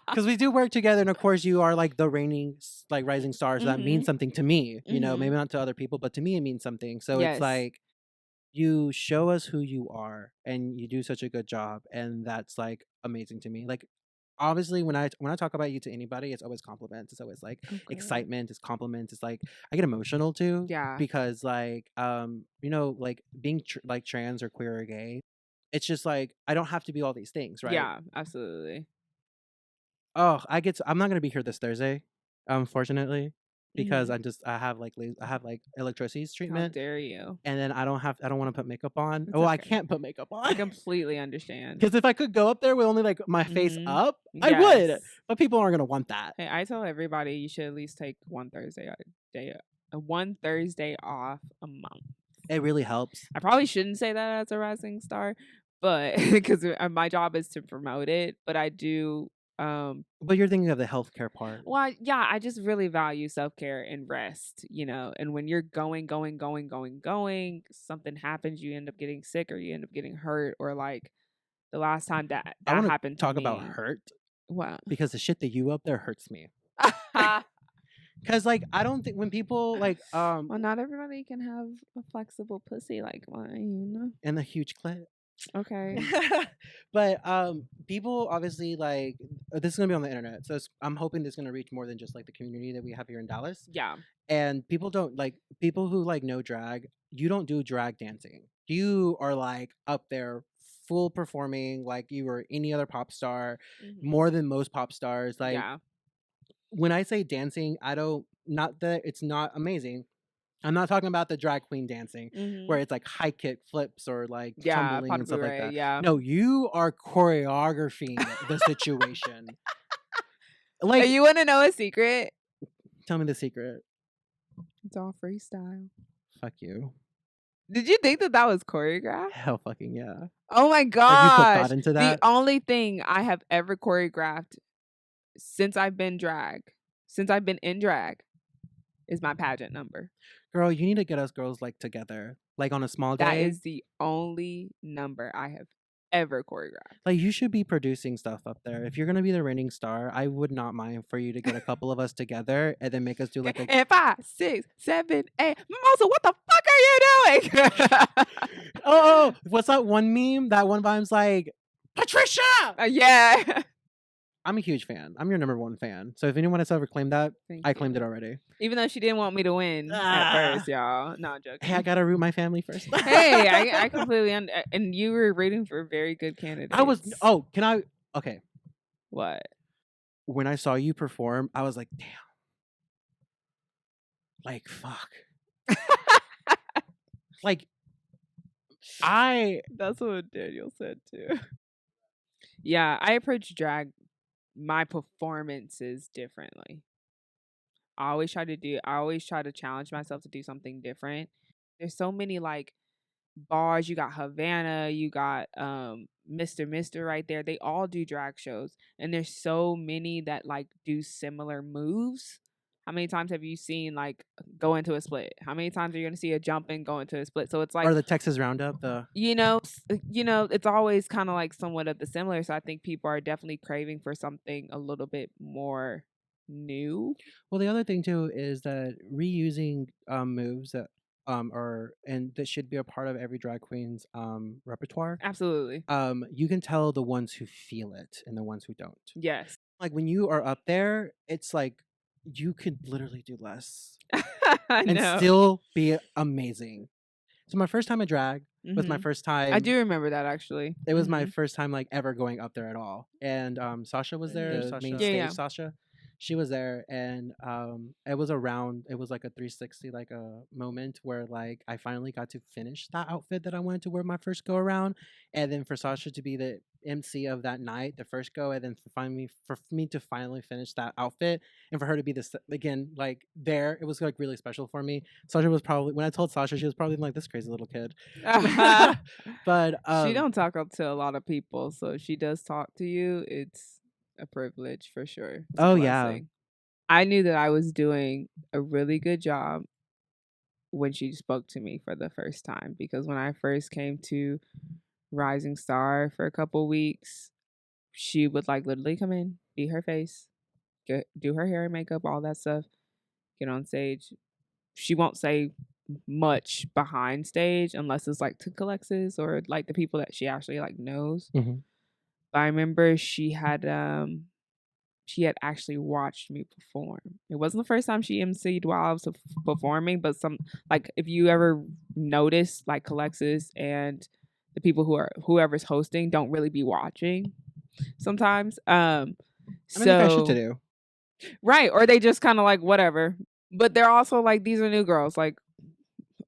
Because we do work together, and of course, you are like the reigning, like rising stars. So that means something to me, maybe not to other people, but to me, it means something. So it's like you show us who you are, and you do such a good job, and that's like amazing to me. Like, obviously, when I talk about you to anybody, it's always compliments. It's always like excitement. It's compliments. It's like I get emotional too. Yeah. Because like like being like trans or queer or gay, it's just like I don't have to be all these things, right? Yeah, absolutely. Oh, I'm not gonna be here this Thursday, unfortunately, because I have like electricity's treatment. How dare you? And then I don't want to put makeup on. It's okay. I can't put makeup on. I completely understand. Because if I could go up there with only like my face up, I would. But people aren't gonna want that. Hey, I tell everybody you should at least take one Thursday off a month. It really helps. I probably shouldn't say that as a rising star, but because my job is to promote it. But I do. But you're thinking of the healthcare part. Well, yeah, I just really value self-care and rest, and when you're going, something happens, you end up getting sick or you end up getting hurt, or like the last time that happened to me. Talk about hurt. What? Because the shit that you up there hurts me. Because like I don't think when people like well, not everybody can have a flexible pussy like mine. And a huge clit. Okay. But people obviously like this is gonna be on the internet, so I'm hoping this is gonna reach more than just like the community that we have here in Dallas. Yeah. And people who like know drag, you don't do drag dancing. You are like up there full performing like you were any other pop star, more than most pop stars. Like when I say dancing, not that it's not amazing. I'm not talking about the drag queen dancing where it's like high kick flips or like tumbling and stuff like that. Yeah. No, you are choreographing the situation. Like, you want to know a secret? Tell me the secret. It's all freestyle. Fuck you. Did you think that was choreographed? Hell fucking yeah. Oh my gosh. Like you put thought into that? The only thing I have ever choreographed since I've been in drag is my pageant number. Girl, you need to get us girls like together, like on a small day. That is the only number I have ever choreographed. Like you should be producing stuff up there. If you're gonna be the reigning star, I would not mind for you to get a couple of us together and then make us do like a and 5, 6, 7, 8. Mimosa, what the fuck are you doing? oh, what's that one meme? That one vibe's like Patricia. Yeah. I'm a huge fan. I'm your number one fan. So if anyone has ever claimed that, Thank I you. claimed it already. Even though she didn't want me to win at first, y'all. No, I'm joking. Hey, I gotta root my family first. Hey, I completely and you were rooting for very good candidates. I was. Oh, can I? Okay. What? When I saw you perform, I was like, damn. Like, fuck. Like, That's what Daniel said too. Yeah, I approach drag, my performances differently. I always try to challenge myself to do something different. There's so many like bars. You got Havana, you got Mr. right there. They all do drag shows, and there's so many that like do similar moves. How many times have you seen like go into a split? How many times are you gonna see a jump and go into a split? So it's like, or the Texas Roundup. you know, it's always kind of like somewhat of the similar. So I think people are definitely craving for something a little bit more new. Well, the other thing too is that reusing moves that are and that should be a part of every drag queen's repertoire. Absolutely. You can tell the ones who feel it and the ones who don't. Yes. Like when you are up there, it's like you could literally do less I and know. still be amazing. So my first time at drag was my first time. I do remember that actually. It was my first time like ever going up there at all. And Sasha was there, the main stage Sasha. She was there, and it was like a 360 like a moment where like I finally got to finish that outfit that I wanted to wear my first go around, and then for Sasha to be the MC of that night, the first go, and then for me to finally finish that outfit, and for her to be this again like there, it was like really special for me. Sasha was probably, when I told Sasha, she was probably like, this crazy little kid. But she don't talk up to a lot of people, so if she does talk to you, it's a privilege for sure. It's oh yeah, I knew that I was doing a really good job when she spoke to me for the first time, because when I first came to Rising Star for a couple weeks, she would like literally come in, be her face, do her hair and makeup, all that stuff, get on stage. She won't say much behind stage unless it's like to Alexis or like the people that she actually like knows. But I remember she had actually watched me perform. It wasn't the first time she emceed while I was performing, but some like if you ever notice like Alexis and the people whoever's hosting don't really be watching sometimes. I mean, they got shit to do. Right, or they just kind of like whatever. But they're also like, these are new girls. Like,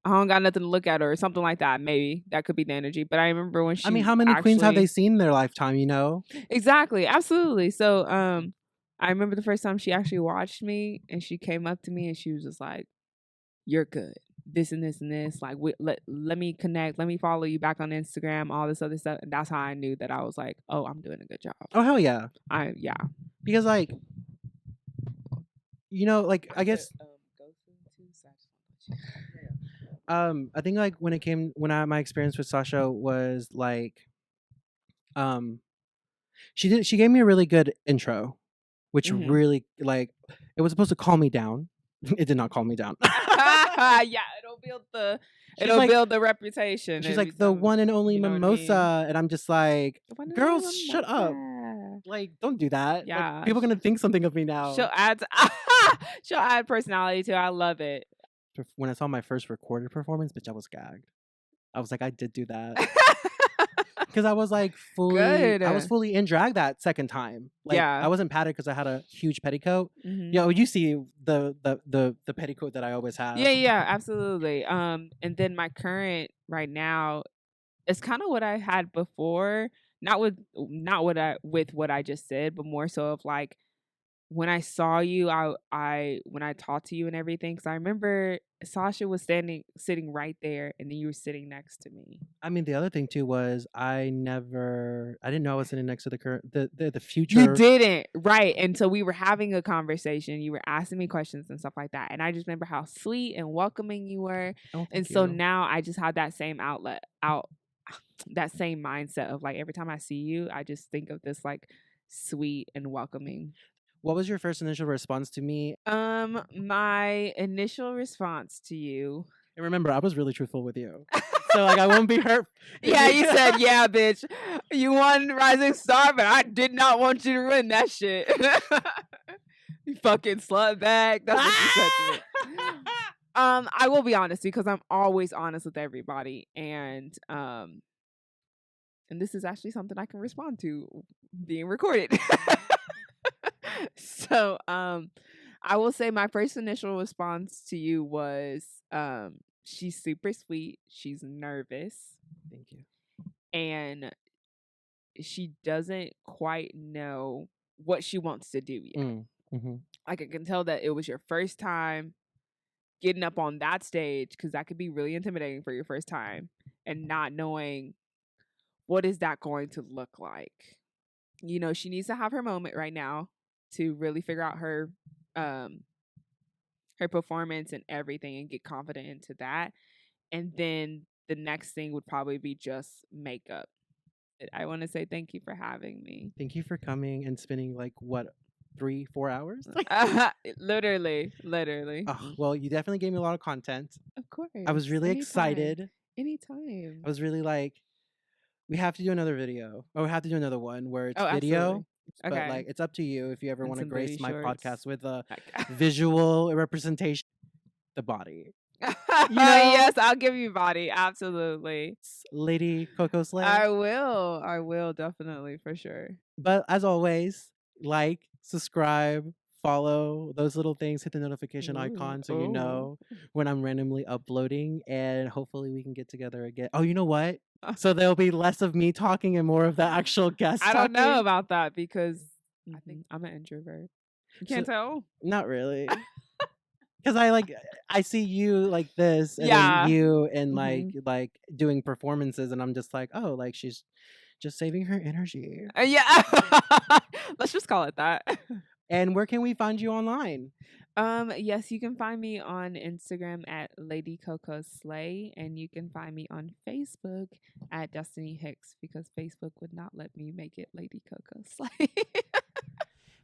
I don't got nothing to look at or something like that. Maybe that could be the energy. But I remember when she. I mean, how many queens have they seen in their lifetime? You know. Exactly, absolutely. So, I remember the first time she actually watched me, and she came up to me and she was just like, "You're good. This and this and this. Like, let me connect. Let me follow you back on Instagram. All this other stuff." And that's how I knew that I was like, "Oh, I'm doing a good job." Oh hell yeah! Yeah. Because like, you know, like I guess. I think like when my experience with Sasha was like, she gave me a really good intro, which really like, it was supposed to calm me down. It did not calm me down. Yeah, it'll build the reputation. She's like the one and only Mimosa, I mean? And I'm just like, girls, shut up. Like, don't do that. Yeah, like, people are gonna think something of me now. She'll add personality to it. I love it. When I saw my first recorded performance, bitch, I was gagged. I was like, I did do that. Because I was like I was fully in drag that second time. Like, I wasn't padded because I had a huge petticoat. Yo, you see the petticoat that I always have. Yeah, absolutely. And then my current right now is kind of what I had before. Not with what I just said, but more so of like, when I saw you, when I talked to you and everything, because I remember Sasha was sitting right there, and then you were sitting next to me. I mean, the other thing too was I didn't know I was sitting next to the future. You didn't, right? And so we were having a conversation. You were asking me questions and stuff like that, and I just remember how sweet and welcoming you were. And so now I just had that same that same mindset of like, every time I see you, I just think of this like sweet and welcoming. What was your first initial response to me? My initial response to you. And remember, I was really truthful with you. So like I won't be hurt. Yeah, you said, yeah, bitch. You won Rising Star, but I did not want you to win that shit. You fucking slut bag. That's what you said to me. I will be honest because I'm always honest with everybody, and this is actually something I can respond to being recorded. So, I will say my first initial response to you was, she's super sweet. She's nervous. Thank you. And she doesn't quite know what she wants to do yet. Mm-hmm. Like I can tell that it was your first time getting up on that stage because that could be really intimidating for your first time and not knowing what is that going to look like. You know, she needs to have her moment right now to really figure out her performance and everything and get confident into that. And then the next thing would probably be just makeup. I want to say thank you for having me. Thank you for coming and spending like what 3-4 hours. Literally. Oh, well, you definitely gave me a lot of content. Of course. I was really excited. Anytime. I was really like, we have to do another video, or we have to do another one where it's video. Absolutely. But Okay. like, it's up to you if you ever And want to some grace booty my shorts. podcast with a visual representation of the body. Yes, I'll give you body. Absolutely. Lady Coco Slay. I will definitely, for sure. But as always, like, subscribe, follow those little things, hit the notification icon so you know when I'm randomly uploading, and hopefully we can get together again. Oh, you know what? So there'll be less of me talking and more of the actual guest I talking. don't know about that because I think I'm an introvert. You can't tell? Not really. Because I see you like this, and Yeah. then you and like doing performances, and I'm just like, oh, like she's just saving her energy. Yeah. Let's just call it that. And where can we find you online? Yes, you can find me on Instagram at Lady Coco Slay, and you can find me on Facebook at Destiny Hicks because Facebook would not let me make it Lady Coco Slay.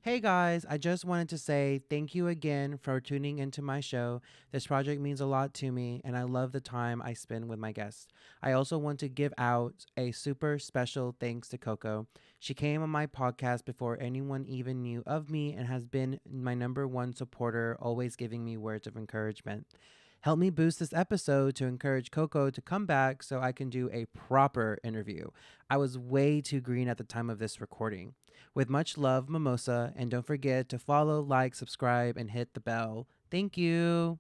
Hey guys, I just wanted to say thank you again for tuning into my show. This project means a lot to me, and I love the time I spend with my guests. I also want to give out a super special thanks to Coco. She came on my podcast before anyone even knew of me and has been my #1 supporter, always giving me words of encouragement. Help me boost this episode to encourage Coco to come back so I can do a proper interview. I was way too green at the time of this recording. With much love, Mimosa, and don't forget to follow, like, subscribe, and hit the bell. Thank you.